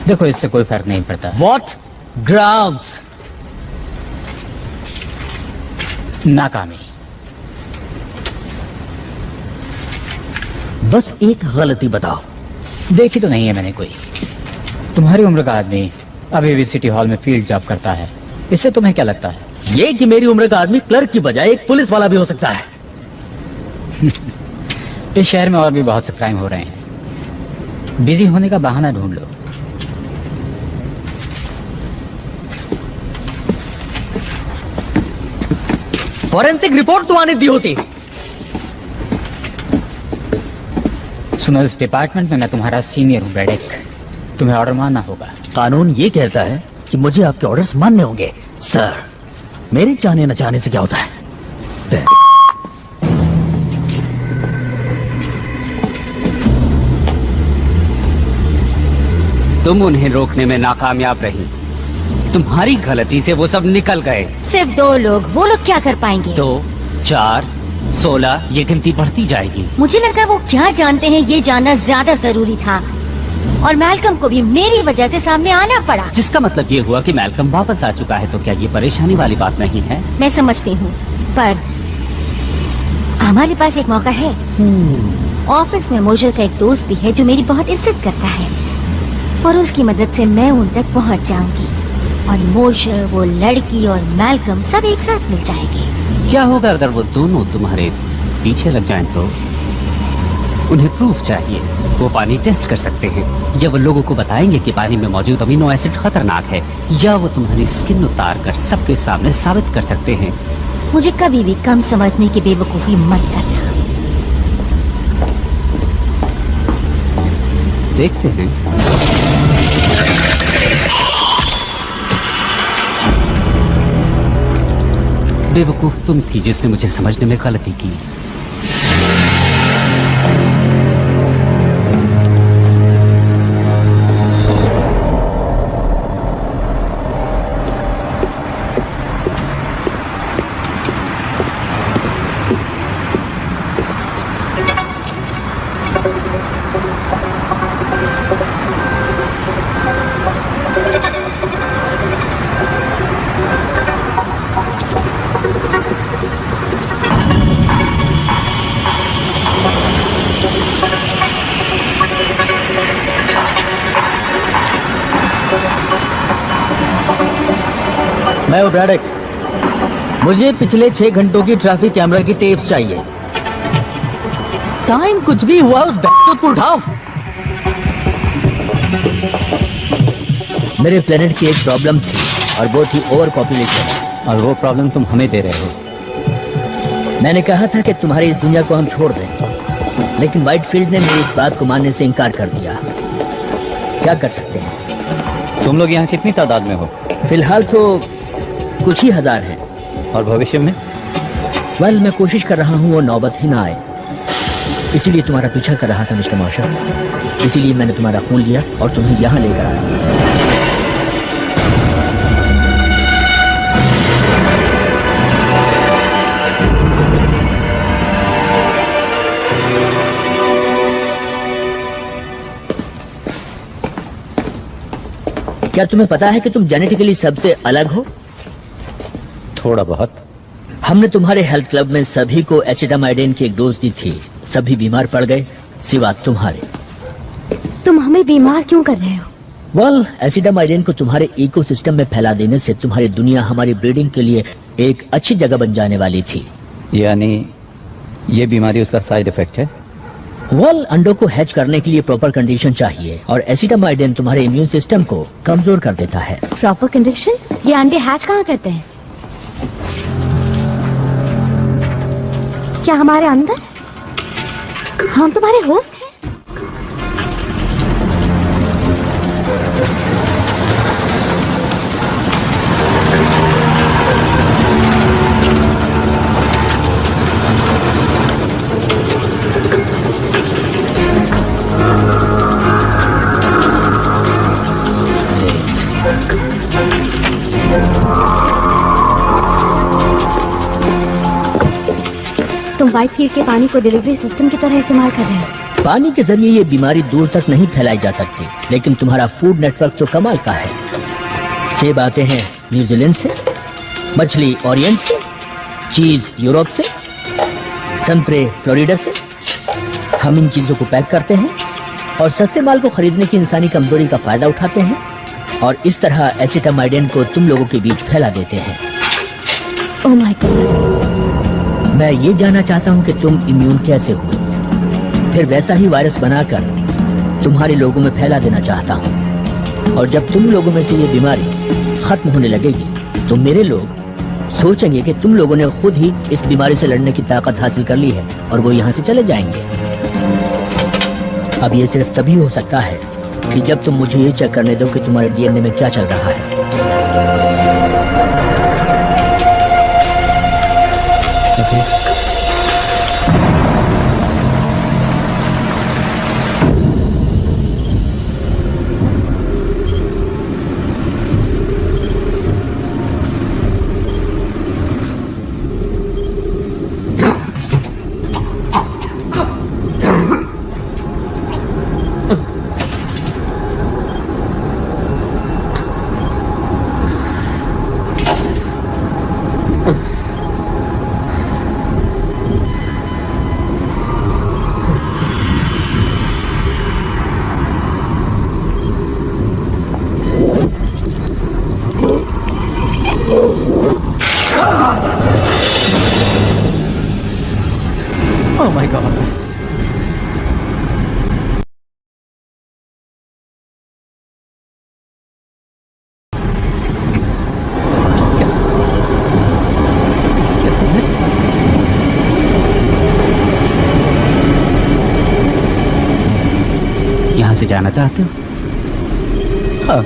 देखो, इससे कोई फर्क नहीं पड़ता। What grounds? नाकामी। बस एक गलती बताओ। देखी तो नहीं है मैंने कोई। तुम्हारी उम्र का आदमी अभी भी सिटी हॉल में फील्ड जॉब करता है, इससे तुम्हें क्या लगता है? ये कि मेरी उम्र का आदमी क्लर्क की बजाय एक पुलिस वाला भी हो सकता है। इस शहर में और भी बहुत से क्राइम हो रहे हैं, बिजी होने का बहाना ढूंढ लो। फॉरेंसिक रिपोर्ट तो आने दी होती। सुनो, इस डिपार्टमेंट में मैं तुम्हारा सीनियर हूँ ब्रेडेक, तुम्हें ऑर्डर मानना होगा। कानून ये कहता है कि मुझे आपके ऑर्डर्स मानने होंगे। सर, मेरे चाहने न चाहने से क्या होता है? तुम उन्हें रोकने में नाकामयाब रही। तुम्हारी गलती से वो सब निकल गए। सिर्फ 2 लोग, वो लोग क्या कर पाएंगे? 2, 4, 16, ये गिनती बढ़ती जाएगी। मुझे लगा वो क्या जानते हैं ये जानना ज्यादा जरूरी था, और मैल्कम को भी मेरी वजह से सामने आना पड़ा। जिसका मतलब ये हुआ कि मैल्कम वापस आ चुका है, तो क्या ये परेशानी वाली बात नहीं है? मैं समझती हूँ, पर हमारे पास एक मौका है। ऑफिस में मोशर का एक दोस्त भी है जो मेरी बहुत इज्जत करता है और उसकी मदद से मैं उन तक पहुंच जाऊंगी और मोशर, वो लड़की और मैल्कम सब एक साथ मिल जाएंगे। क्या होगा अगर वो दोनों तुम्हारे पीछे लग जाएं तो? उन्हें प्रूफ चाहिए। वो पानी टेस्ट कर सकते हैं, या वो लोगों को बताएंगे कि पानी में मौजूद अमीनो एसिड खतरनाक है, या वो तुम्हारी स्किन उतार कर सबके सामने साबित कर सकते हैं। मुझे कभी भी कम समझने की बेवकूफी मत करना। देखते हैं। बेवकूफ तुम थी जिसने मुझे समझने में गलती की। मैं हूं ब्रैडक। मुझे पिछले 6 घंटों की ट्रैफिक कैमरा की टेप्स चाहिए। टाइम कुछ भी हुआ उस बैठक को उठाओ। मेरे प्लेनेट की एक प्रॉब्लम थी और वो थी ओवर पॉपुलेशन, और वो प्रॉब्लम तुम हमें दे रहे हो। मैंने कहा था कि तुम्हारी इस दुनिया को हम छोड़ दें, लेकिन व्हाइटफील्ड ने मेरी इस बात को मानने से इनकार कर दिया। क्या कर सकते हैं? तुम लोग यहाँ कितनी तादाद में हो? फिलहाल तो कुछ ही हजार हैं। और भविष्य में? वेल, मैं कोशिश कर रहा हूँ वो नौबत ही ना आए। इसीलिए तुम्हारा पीछा कर रहा था मिस्टर मॉशर। इसीलिए मैंने तुम्हारा खून लिया और तुम्हें यहाँ लेकर आया। क्या तुम्हें पता है कि तुम जेनेटिकली सबसे अलग हो? थोड़ा बहुत। हमने तुम्हारे हेल्थ क्लब में सभी को एसिटामाइडिन की एक डोज दी थी। सभी बीमार पड़ गए सिवा तुम्हारे। तुम हमें बीमार क्यों कर रहे हो? वेल, एसिटामाइडिन को तुम्हारे इकोसिस्टम में फैला देने से तुम्हारी दुनिया हमारी ब्रीडिंग के लिए एक अच्छी जगह बन जाने वाली थी। यानी ये बीमारी उसका साइड इफेक्ट है? वेल, अंडों को हैच करने के लिए प्रॉपर कंडीशन चाहिए और एसिटामाइडिन तुम्हारे इम्यून सिस्टम को कमजोर कर देता है। Proper condition? ये अंडे हैच कहाँ करते हैं? क्या हमारे अंदर? हम तुम्हारे होस्ट हैं? तुम व्हाइटफील्ड के पानी को डिलीवरी सिस्टम की तरह इस्तेमाल कर रहे हो। पानी के जरिए ये बीमारी दूर तक नहीं फैलाई जा सकती, लेकिन तुम्हारा फूड नेटवर्क तो कमाल का है। सेब आते हैं न्यूजीलैंड से, मछली ओरिएंट से, चीज यूरोप से, संतरे फ्लोरिडा से। हम इन चीजों को पैक करते हैं और सस्ते माल को खरीदने की इंसानी कमजोरी का फायदा उठाते हैं और इस तरह एसिटामाइडिन को तुम लोगों के बीच फैला देते हैं। Oh my God. मैं ये जानना चाहता हूँ कि तुम इम्यून कैसे हुए, फिर वैसा ही वायरस बनाकर तुम्हारे लोगों में फैला देना चाहता हूँ। और जब तुम लोगों में से ये बीमारी खत्म होने लगेगी तो मेरे लोग सोचेंगे कि तुम लोगों ने खुद ही इस बीमारी से लड़ने की ताकत हासिल कर ली है और वो यहाँ से चले जाएंगे। अब ये सिर्फ तभी हो सकता है कि जब तुम मुझे ये चेक करने दो कि तुम्हारे डीएनए में क्या चल रहा है। Oh my God. यहाँ से जाना चाहते हो? हाँ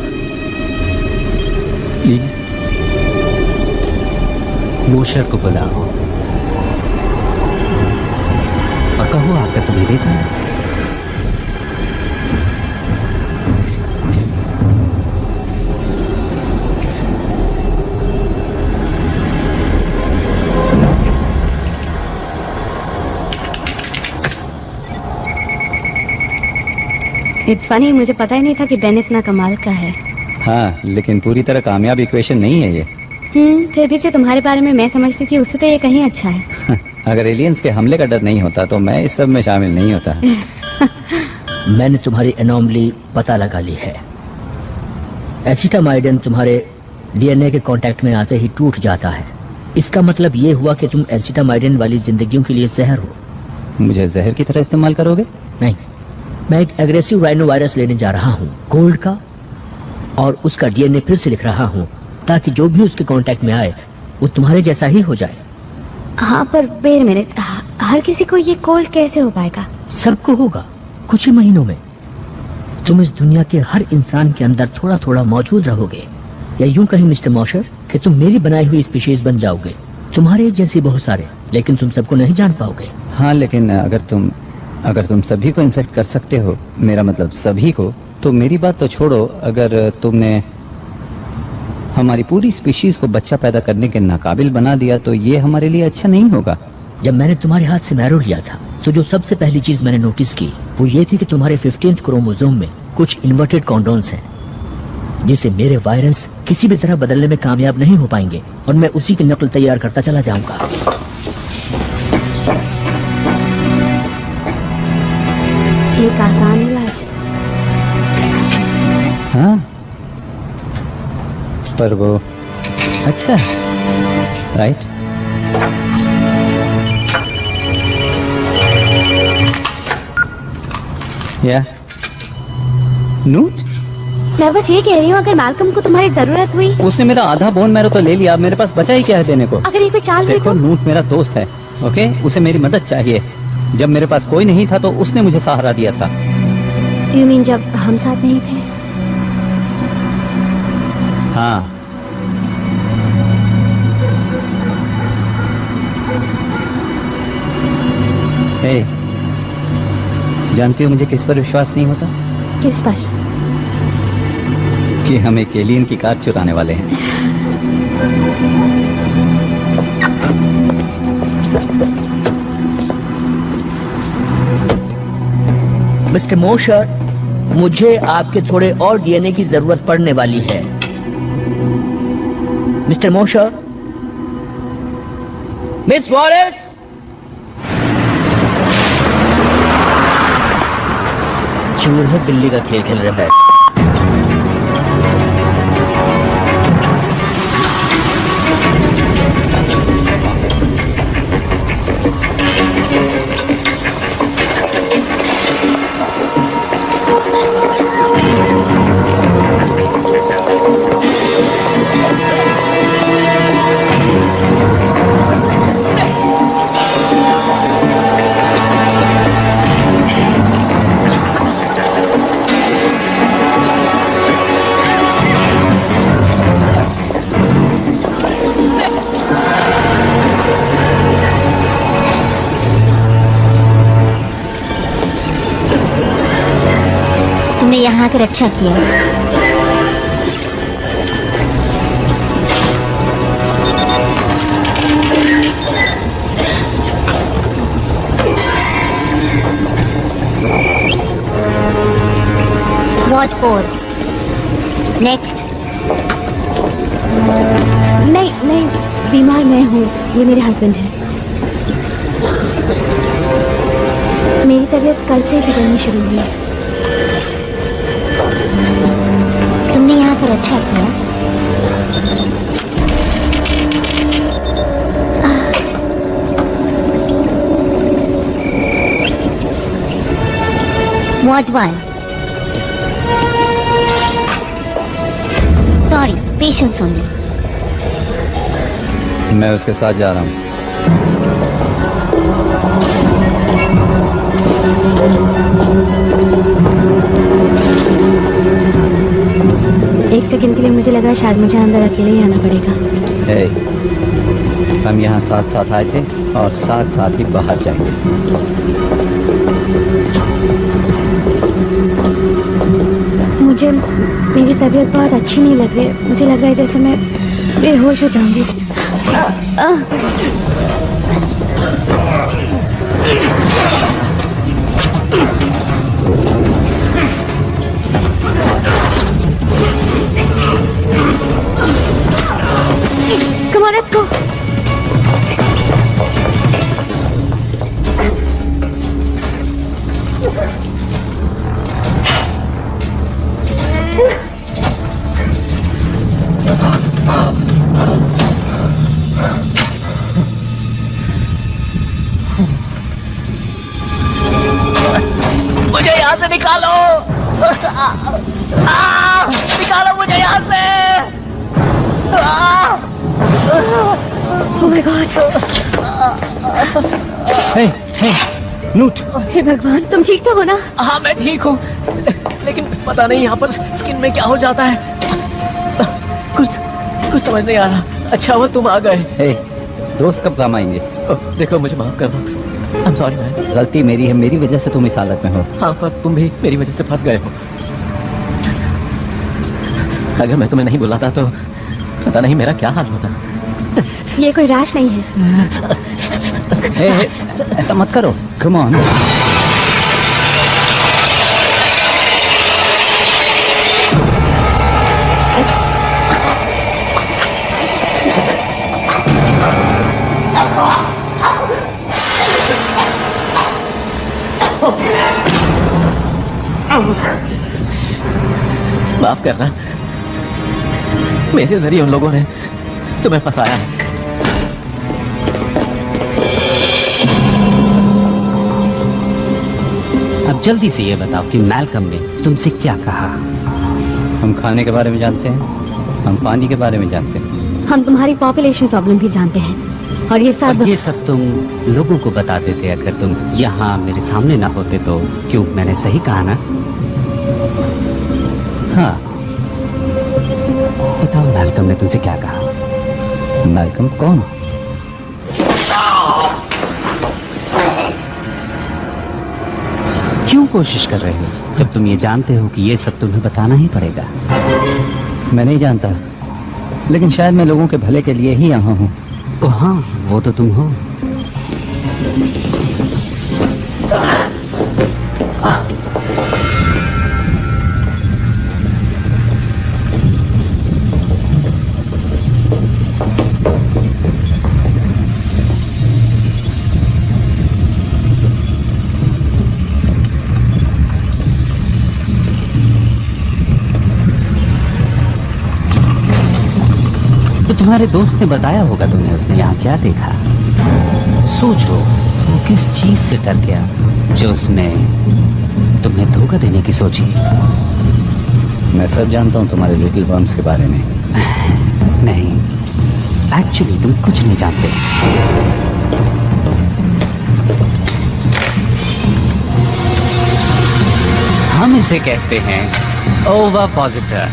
प्लीज। मोशर को बुलाओ और कहो आकर तुम्हें ले जाए। इट्स फनी, मुझे पता ही नहीं था कि बेन इतना कमाल का है। हाँ लेकिन पूरी तरह कामयाब इक्वेशन नहीं है ये। फिर भी जो तुम्हारे बारे में मैं समझती थी उससे तो ये कहीं अच्छा है। अगर एलियंस के हमले का डर नहीं होता तो मैं इस सब में शामिल नहीं होता। मैंने तुम्हारी एनोमली पता लगा ली है। एसिटामाइडिन तुम्हारे डीएनए के कांटेक्ट में आते ही टूट जाता है। इसका मतलब ये हुआ कि तुम एसिटामाइडिन वाली जिंदगियों के लिए जहर हो। मुझे जहर की तरह इस्तेमाल करोगे? नहीं, मैं एक एग्रेसिव राइनो वायरस लेने जा रहा हूँ गोल्ड का, और उसका डीएनए फिर से लिख रहा हूँ ताकि जो भी उसके कांटेक्ट में आए वो तुम्हारे जैसा ही हो जाए। हाँ पर वेट मिनट, हर किसी को ये कोल्ड कैसे हो पाएगा? सबको होगा कुछ ही महीनों में। तुम इस दुनिया के हर इंसान के अंदर थोड़ा थोड़ा मौजूद रहोगे, या यूं कहीं मिस्टर मॉशर कि तुम मेरी बनाई हुई स्पीशीज बन जाओगे। तुम्हारे जैसे बहुत सारे, लेकिन तुम सबको नहीं जान पाओगे। हाँ लेकिन अगर तुम सभी को इन्फेक्ट कर सकते हो, मेरा मतलब सभी को, तो मेरी बात तो छोड़ो, अगर तुमने हमारी पूरी स्पीशीज को बच्चा पैदा करने के नाकाबिल बना दिया तो ये हमारे लिए अच्छा नहीं होगा। जब मैंने तुम्हारे हाथ से मैरो लिया था तो जो सबसे पहली चीज मैंने नोटिस की वो ये थी कि तुम्हारे 15th क्रोमोसोम में कुछ इन्वर्टेड कॉन्डोन्स हैं, जिसे मेरे वायरस किसी भी तरह बदलने में कामयाब नहीं हो पाएंगे, और मैं उसी की नकल तैयार करता चला जाऊंगा। एक आसान इलाज। हाँ पर वो अच्छा है, राइट? या नूट? मैं बस ये कह रही हूँ, अगर मैल्कम को तुम्हारी जरूरत हुई। उसने मेरा आधा बोन मैरो तो ले लिया, अब मेरे पास बचा ही क्या है देने को? अगर ये कोई चाल हुई देखो तो? नूट मेरा दोस्त है, ओके? उसे मेरी मदद चाहिए। जब मेरे पास कोई नहीं था तो उसने मुझे सहारा दिया था। You mean जब हम साथ नहीं थे? हाँ हे, जानती हो मुझे किस पर विश्वास नहीं होता? किस पर? कि हम एक एलियन की कार चुराने वाले हैं। मिस्टर मोशर, मुझे आपके थोड़े और डीएनए की जरूरत पड़ने वाली है। मिस्टर मोशर, मिस वॉलेस, चूहे बिल्ली का खेल खेल रहे हैं। तुमने यहाँ आकर अच्छा किया। What for? Next. नहीं नहीं, बीमार मैं हूँ, ये मेरे हस्बैंड है। मेरी तबीयत कल से बिगड़नी शुरू हुई है। तुमने यहाँ पर अच्छा किया। Ward 1. Sorry, patience only. मैं उसके साथ जा रहा हूँ। एक सेकंड के लिए मुझे लगा शायद मुझे अंदर अकेले ही आना पड़ेगा। हे, हम यहाँ साथ साथ आए थे और साथ साथ ही बाहर जाएंगे। मुझे मेरी तबीयत बहुत अच्छी नहीं लग रही है। मुझे लग रहा है जैसे मैं बेहोश हो जाऊंगी। Come on, let's go. मुझे यहाँ से निकालो। निकालो मुझे यहाँ से। Oh my God. हे, नूट। हे भगवान, तुम ठीक तो हो ना? हाँ मैं ठीक हूँ, लेकिन पता नहीं यहाँ पर स्किन में क्या हो जाता है। कुछ समझ नहीं आ रहा। अच्छा हुआ तुम आ गए। हे, दोस्त कब काम आएंगे? देखो मुझे माफ कर दो। I'm sorry man। गलती मेरी है, मेरी वजह से तुम इस हालत में हो। हाँ पर तुम भी मेरी वजह से फंस गए हो। अगर मैं तुम्हें नहीं बुलाता तो पता नहीं मेरा क्या हाल होता। ये कोई रैश नहीं है। हे, ऐसा मत करो। Come on. माफ करना, मेरे जरिए उन लोगों ने तुम्हें फंसाया है। अब जल्दी से ये बताओ कि मैल्कम ने तुमसे क्या कहा? हम खाने के बारे में जानते हैं, हम पानी के बारे में जानते हैं। हम तुम्हारी पॉपुलेशन प्रॉब्लम भी जानते हैं और ये सब तुम लोगों को बता देते। अगर तुम यहाँ मेरे सामने ना होते तो। क्यों, मैंने सही कहा ना? हाँ, बताओ मैल्कम ने तुमसे क्या कहा? मैल्कम कौन? क्यों कोशिश कर रहे हो जब तुम ये जानते हो कि ये सब तुम्हें बताना ही पड़ेगा? मैं नहीं जानता, लेकिन शायद मैं लोगों के भले के लिए ही यहाँ हूँ। हाँ, वो तो तुम हो। तो तुम्हारे दोस्त ने बताया होगा तुम्हें, उसने यहाँ क्या देखा? सोचो, वो किस चीज से डर गया जो उसने तुम्हें धोखा देने की सोची। मैं सब जानता हूँ तुम्हारे लिटिल वर्म्स के बारे में। नहीं, एक्चुअली तुम कुछ नहीं जानते। हम इसे कहते हैं ओविपोसिटर,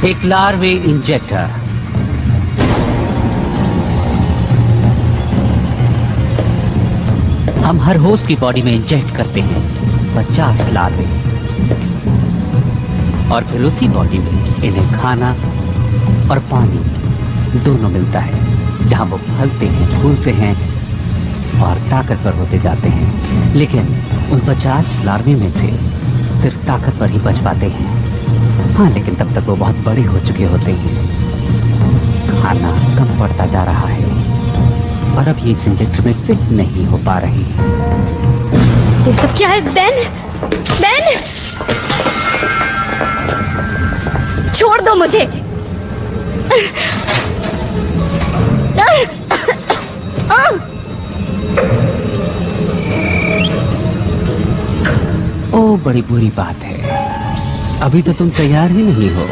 एक लार्वे इंजेक्टर। हम हर होस्ट की बॉडी में इंजेक्ट करते हैं 50 लार्वे और फिर उसी बॉडी में इन्हें खाना और पानी दोनों मिलता है, जहां वो फलते हैं, फूलते हैं और ताकतवर होते जाते हैं। लेकिन उन 50 लार्वे में से सिर्फ ताकतवर ही बच पाते हैं। हाँ, लेकिन तब तक वो बहुत बड़े हो चुके होते हैं। खाना कम पड़ता जा रहा है और अब ये इस इंजेक्टर में फिट नहीं हो पा रही। ये सब क्या है? बेन, बेन, छोड़ दो मुझे। ओ बड़ी बुरी बात है। अभी तो तुम तैयार ही नहीं हो।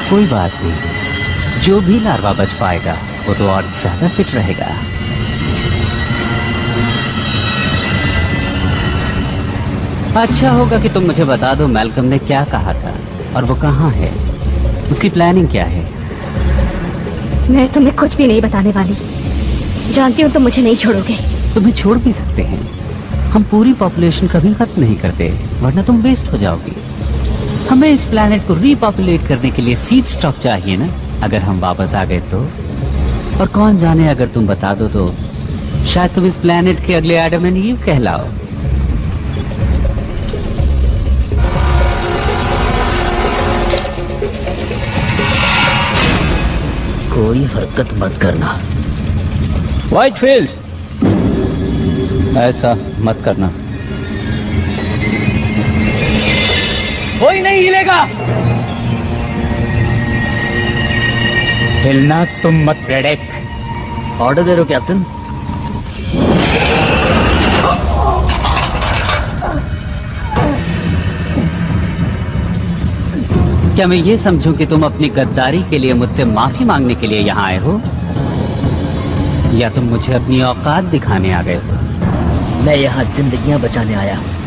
कोई बात नहीं, जो भी लार्वा बच पाएगा वो तो और ज्यादा फिट रहेगा। अच्छा होगा कि तुम मुझे बता दो मैल्कम ने क्या कहा था और वो कहाँ है, उसकी प्लानिंग क्या है। मैं तुम्हें कुछ भी नहीं बताने वाली। जानती हूँ तुम मुझे नहीं छोड़ोगे। तुम्हें छोड़ भी सकते हैं, हम पूरी पॉपुलेशन कभी खत्म नहीं करते, वरना तुम वेस्ट हो जाओगी। हमें इस प्लैनेट को रीपॉपुलेट करने के लिए सीड स्टॉक चाहिए ना। अगर हम वापस आ गए तो, और कौन जाने अगर तुम बता दो तो शायद तुम इस प्लैनेट के अगले एडम एंड ईव कहलाओ। कोई हरकत मत करना। व्हाइटफील्ड, ऐसा मत करना। कोई नहीं हिलेगा। हिलना तुम मत प्रेडेक। ऑर्डर दे रहे हो कैप्टन? क्या मैं ये समझूं कि तुम अपनी गद्दारी के लिए मुझसे माफी मांगने के लिए यहाँ आए हो, या तुम मुझे अपनी औकात दिखाने आ गए हो? मैं यहाँ जिंदगियां बचाने आया हूँ।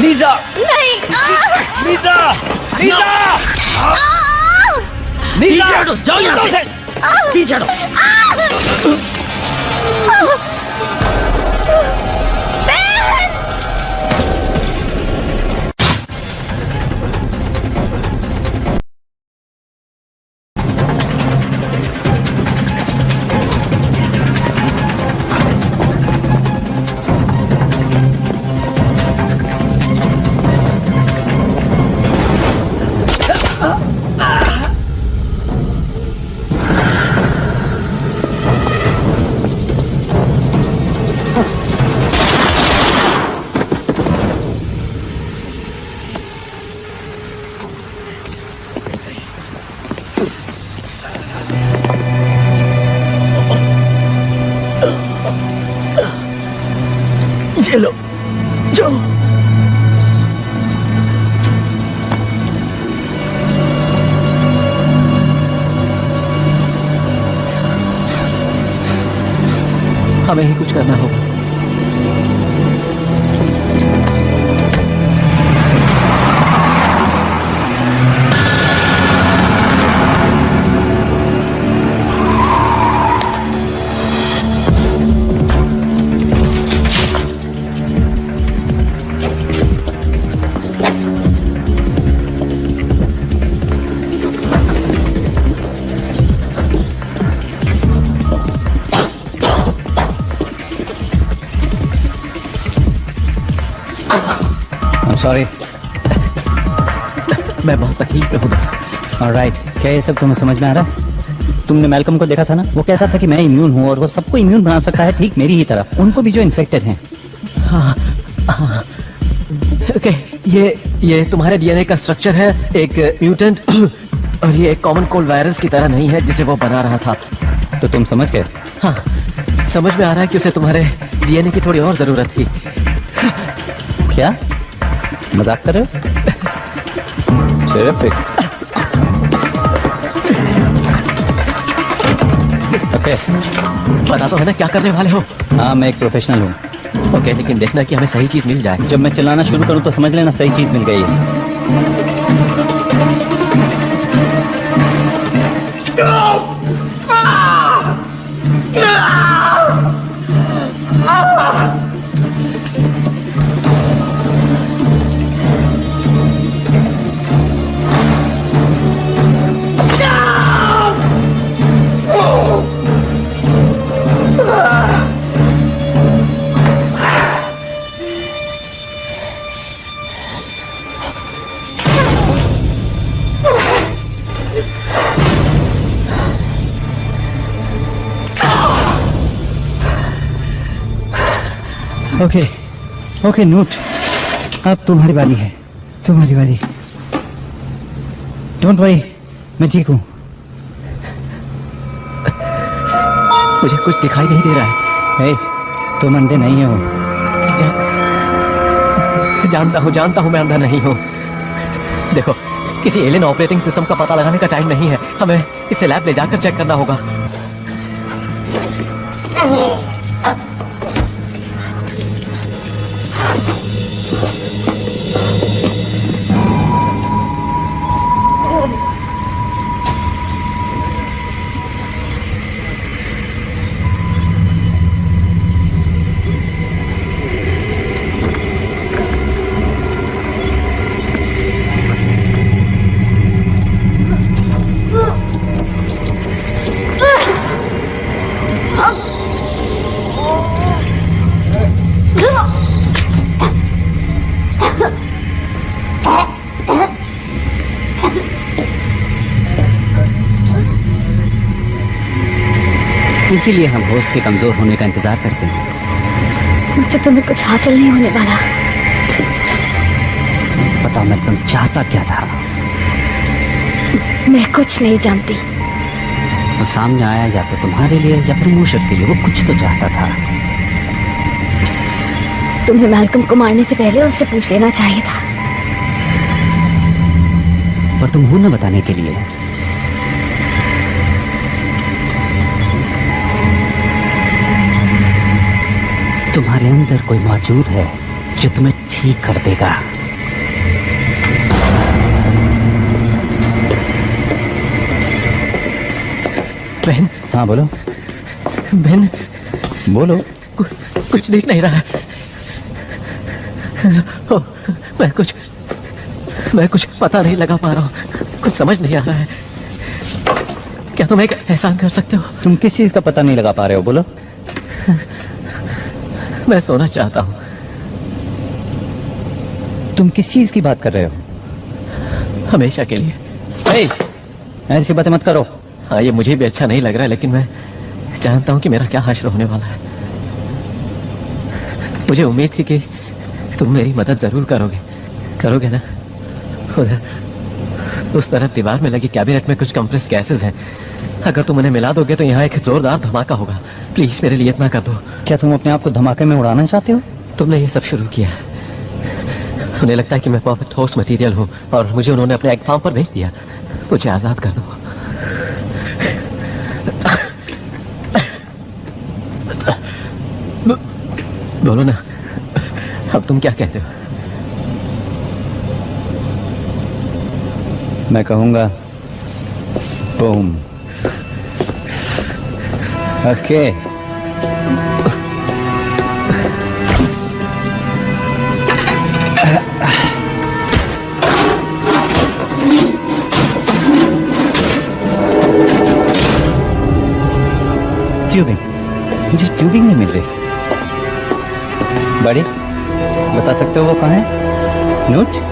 लीजा! नहीं! लीजा! लीजा! लीजा! जाओ यहाँ से! पीछे हटो! चलो, जाओ। हमें ही कुछ करना होगा। सॉरी। मैं बहुत तकलीफ में हूँ दोस्त। ऑलराइट, क्या ये सब तुम्हें समझ में आ रहा है? तुमने मैल्कम को देखा था ना, वो कहता था कि मैं इम्यून हूँ और वो सबको इम्यून बना सकता है, ठीक मेरी ही तरह, उनको भी जो इन्फेक्टेड हैं। हाँ, हाँ। ओके, ये तुम्हारे डीएनए का स्ट्रक्चर है, एक म्यूटेंट, और ये एक कॉमन कोल्ड वायरस की तरह नहीं है जिसे वो बना रहा था। तो तुम समझ गए? हाँ, समझ में आ रहा है कि उसे तुम्हारे डीएनए की थोड़ी और जरूरत थी। क्या मजाक कर रहे हो? Terrific. ओके, बता तो है ना क्या करने वाले हो? हाँ, मैं एक प्रोफेशनल हूँ। ओके, लेकिन देखना कि हमें सही चीज मिल जाए। जब मैं चिल्लाना शुरू करूँ तो समझ लेना सही चीज मिल गई है। ओके ओके नोट, अब तुम्हारी बारी है, तुम्हारी बारी। डोंट वरी, मैं ठीक हूँ। मुझे कुछ दिखाई नहीं दे रहा है। हे, तुम अंधे नहीं हो। जानता हूँ मैं अंधा नहीं हूँ। देखो, किसी एलियन ऑपरेटिंग सिस्टम का पता लगाने का टाइम नहीं है, हमें इसे लैब ले जाकर चेक करना होगा। इसीलिए हम होस्ट के कमजोर होने का इंतजार करते हैं। मुझसे तुम्हें कुछ हासिल नहीं होने वाला। बताओ मैं तुम चाहता क्या था? मैं कुछ नहीं जानती। वो सामने आया या तो तुम्हारे लिए या फिर मूशर के लिए, वो कुछ तो चाहता था। तुम्हें मैल्कम को मारने से पहले उससे पूछ लेना चाहिए था। पर तुम हो न बताने के लिए। तुम्हारे अंदर कोई मौजूद है जो तुम्हें ठीक कर देगा। बहन। हाँ बोलो। बहन बोलो। कुछ दिख नहीं रहा है। मैं कुछ पता नहीं लगा पा रहा हूँ, कुछ समझ नहीं आ रहा है। क्या तुम एक एहसान कर सकते हो? तुम किस चीज का पता नहीं लगा पा रहे हो, बोलो। मैं सोना चाहता हूँ। तुम किस चीज की बात कर रहे हो? हमेशा के लिए। ऐसी बातें मत करो। हाँ, ये मुझे भी अच्छा नहीं लग रहा है, लेकिन मैं जानता हूँ कि मेरा क्या हश्र होने वाला है। मुझे उम्मीद थी कि तुम मेरी मदद जरूर करोगे ना? उधर उस तरफ दीवार में लगी कैबिनेट में कुछ कंप्रेस्ड गैसेस हैं। अगर तुम उन्हें मिला दोगे तो यहाँ एक जोरदार धमाका होगा। प्लीज मेरे लिए इतना कर दो। क्या तुम अपने आप को धमाके में उड़ाना चाहते हो? तुमने ये सब शुरू किया। उन्हें लगता है कि मैं परफेक्ट होस्ट मटेरियल हूँ और मुझे उन्होंने अपने एग फार्म पर भेज दिया। मुझे आजाद कर दो। बोलो ना, अब तुम क्या कहते हो? मैं कहूंगा बूम। ओके। ट्यूबिंग, मुझे ट्यूबिंग नहीं मिल रही। बड़ी, बता सकते हो वो कहाँ है? नोट?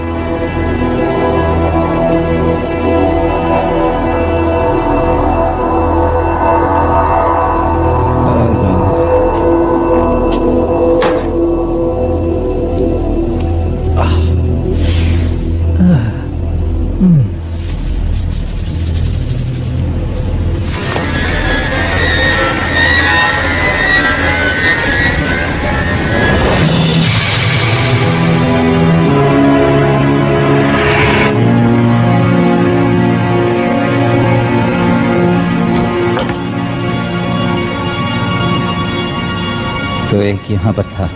तो एक यहाँ पर था।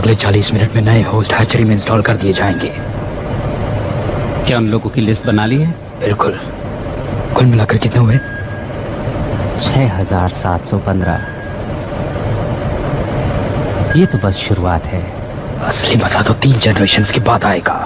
अगले 40 मिनट में नए होस्ट हैचरी में इंस्टॉल कर दिए जाएंगे। क्या उन लोगों की लिस्ट बना ली है? बिल्कुल। कुल मिलाकर कितने हुए? 6715। ये तो बस शुरुआत है। असली मजा तो 3 जनरेशंस के बाद आएगा।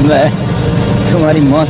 मैं तुम्हारी मौत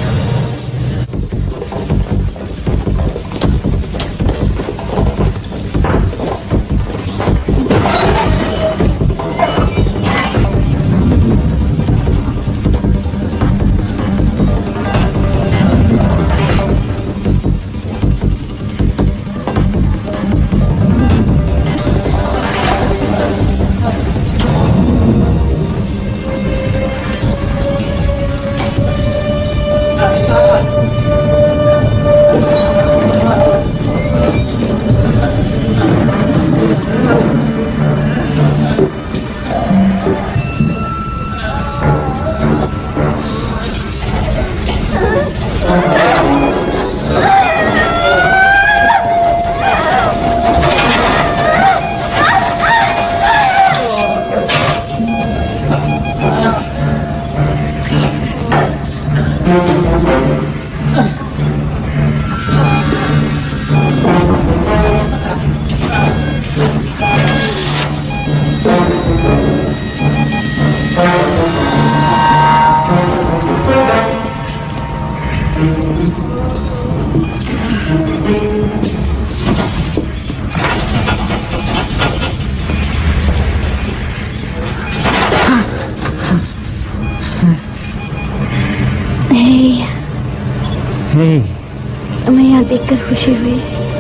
तुम्हें यहाँ देखकर खुशी हुई।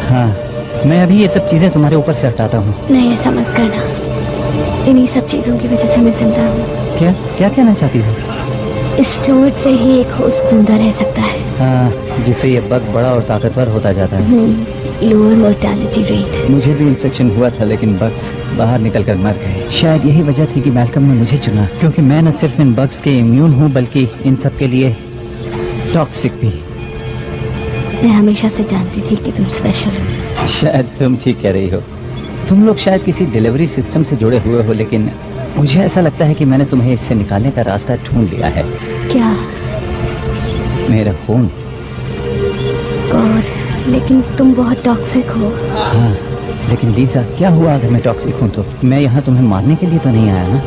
हाँ, मैं अभी ये सब चीजें तुम्हारे ऊपर से हटाता हूँ। नहीं, ऐसा मत करना। इन्हीं सब चीजों की वजह से मैं जिंदा हूँ। क्या क्या कहना चाहती हो? इस फ्लूइड से ही एक होस्ट जिंदा रह सकता है। हाँ, जिससे ये बग बड़ा और ताकतवर होता जाता है। Lower mortality rate. मुझे भी इन्फेक्शन हुआ था, लेकिन बग्स बाहर निकलकर मर गए। शायद यही वजह थी कि मैल्कम ने मुझे चुना, क्योंकि मैं न सिर्फ इन बग्स के इम्यून हूँ बल्कि इन सब के लिए टॉक्सिक भी। मैं हमेशा से जानती थी कि तुम स्पेशल हो। शायद तुम ठीक कह रही हो। तुम लोग शायद किसी डिलीवरी सिस्टम से जुड़े हुए हो, लेकिन मुझे ऐसा लगता है कि मैंने तुम्हें इससे निकालने का रास्ता ढूंढ लिया है। क्या? मेरा खून। गॉड, लेकिन तुम बहुत टॉक्सिक हो। हाँ, लेकिन लीजा, क्या हुआ अगर मैं टॉक्सिक हूँ तो? मैं यहाँ तुम्हें मारने के लिए तो नहीं आया ना?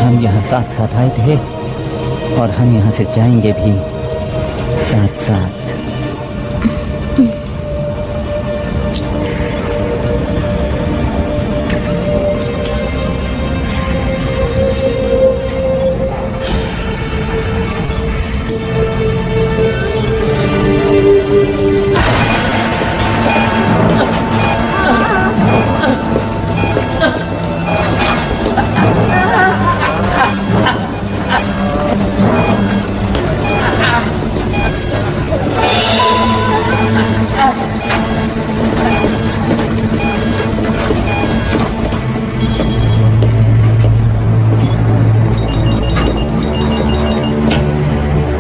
हम यहाँ साथ साथ आए थे और हम यहाँ से जाएंगे भी साथ साथ।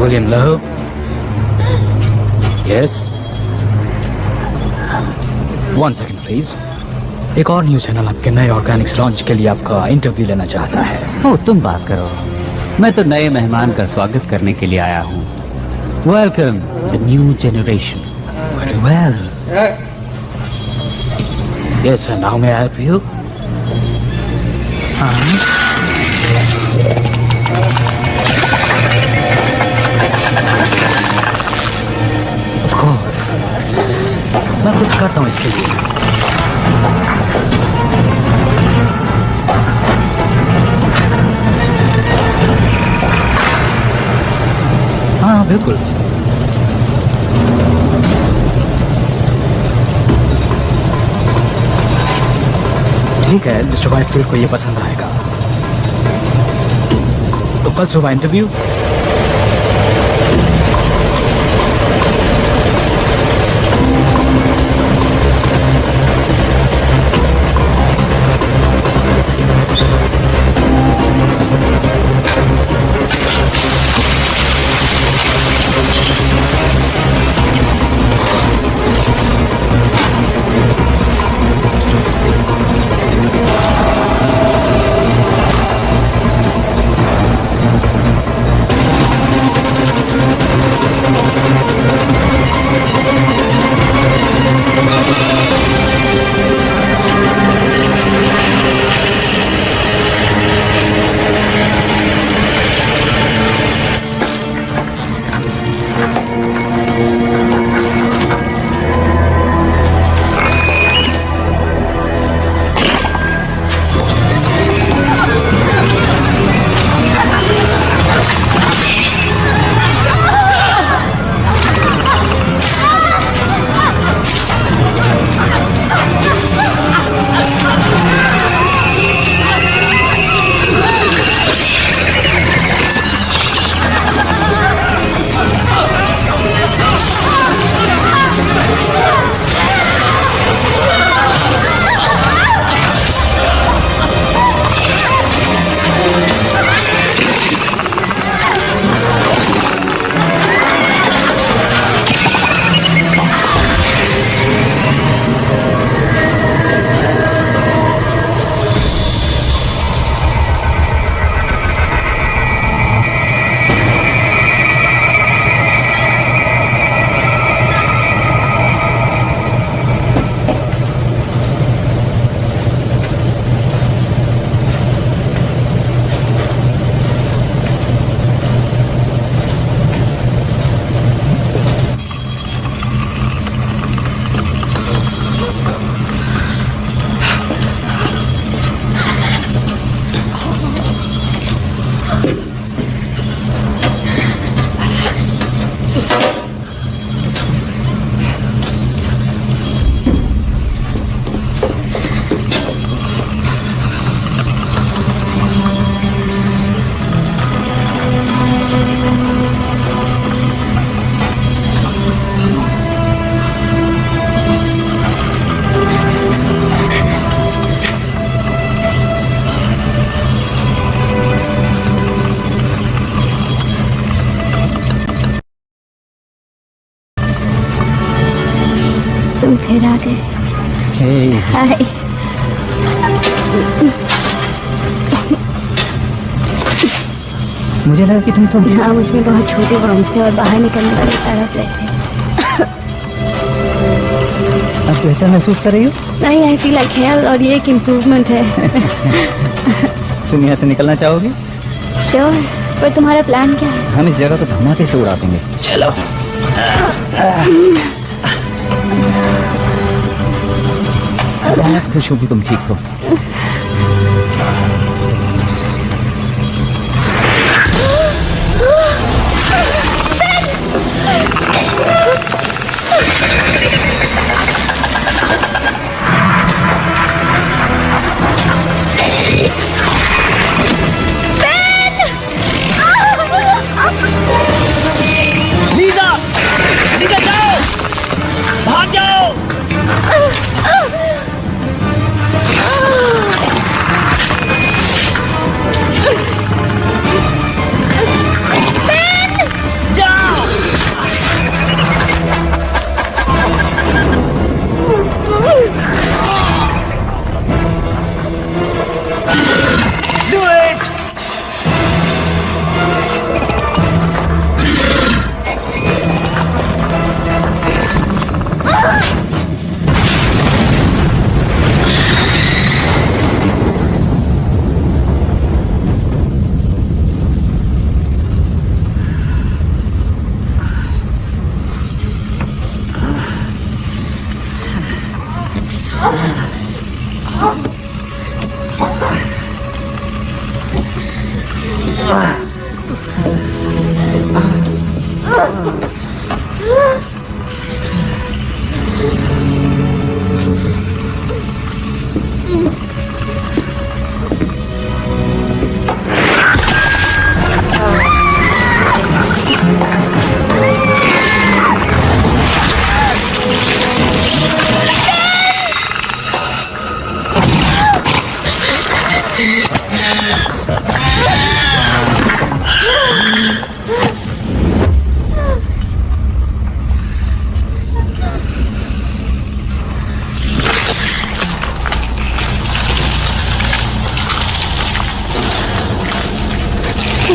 William Lowe? Yes? 1 second please. एक और न्यूज चैनल आपके नए ऑर्गेनिक्स लॉन्च के लिए आपका इंटरव्यू लेना चाहता है। ओ, तुम बात करो। मैं तो नए मेहमान का स्वागत करने के लिए आया हूँ। Welcome the new generation. Very well. Yes sir, now may I help you? Of course, मैं कुछ करता हूँ इसके लिए। हाँ बिल्कुल। ठीक है, मिस्टर वाइटफील्ड को ये पसंद आएगा। तो कल सुबह इंटरव्यू। तुम फिर आ गए। हाय। मुझे लगा कि तुम हाँ, मुझ में बहुत छोटे वर्म्स थे और बाहर निकलने वाले तरफ थे। अब बेहतर महसूस कर रही हो? नहीं, आई फील लाइक हेल और ये एक इम्प्रूवमेंट है। तुम यहाँ से निकलना चाहोगे? श्योर, पर तुम्हारा प्लान क्या है? हम इस जगह को धमाके से उड़ा देंगे। चलो। बहुत खुश हूँ कि तुम ठीक हो।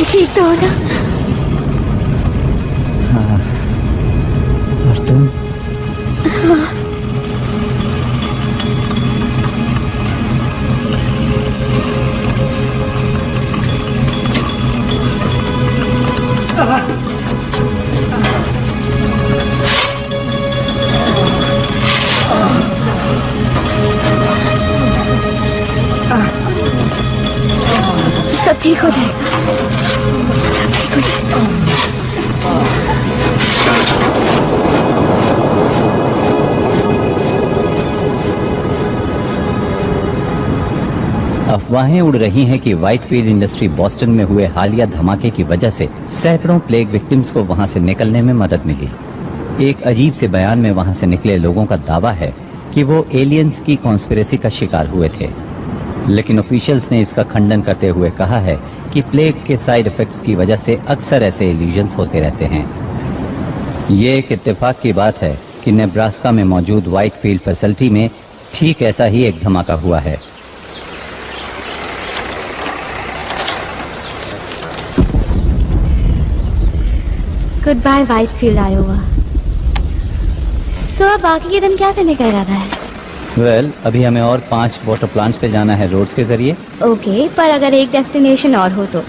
ठीक तो हो ना? हाँ। और तुम? सब ठीक हो जाएगा, सब ठीक हो जाएगा। अफवाहें उड़ रही हैं कि व्हाइटफील्ड इंडस्ट्री बॉस्टन में हुए हालिया धमाके की वजह से सैकड़ों प्लेग विक्टिम्स को वहां से निकलने में मदद मिली। एक अजीब से बयान में वहां से निकले लोगों का दावा है कि वो एलियंस की कॉन्स्पिरेसी का शिकार हुए थे, लेकिन ऑफिशियल्स ने इसका खंडन करते हुए कहा है कि प्लेग के साइड इफेक्ट्स की वजह से अक्सर ऐसे इल्यूजन्स होते रहते हैं। ये एक इत्तेफाक की बात है कि नेब्रास्का में मौजूद व्हाइटफील्ड फैसिलिटी में ठीक ऐसा ही एक धमाका हुआ है। Good bye Whitefield Iowa. तो अब बाकी के दिन क्या करने का इरादा है? वेल, अभी हमें और 5 वाटर प्लांट्स पे जाना है रोड्स के जरिए। ओके, पर अगर एक डेस्टिनेशन और हो तो?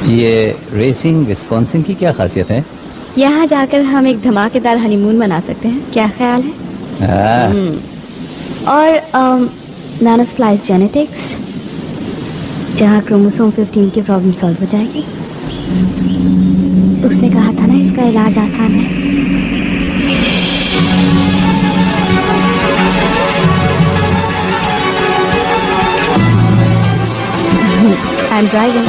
ये रेसिंग विस्कॉन्सिन की क्या खासियत है? यहाँ जाकर हम एक धमाकेदार हनीमून मना सकते हैं, क्या ख्याल है? और नानोस्प्लाइस जेनेटिक्स, जहाँ क्रोमोसोम 15 की प्रॉब्लम सॉल्व हो जाएगी। उसने कहा था ना इसका इलाज आसान है। I'm driving.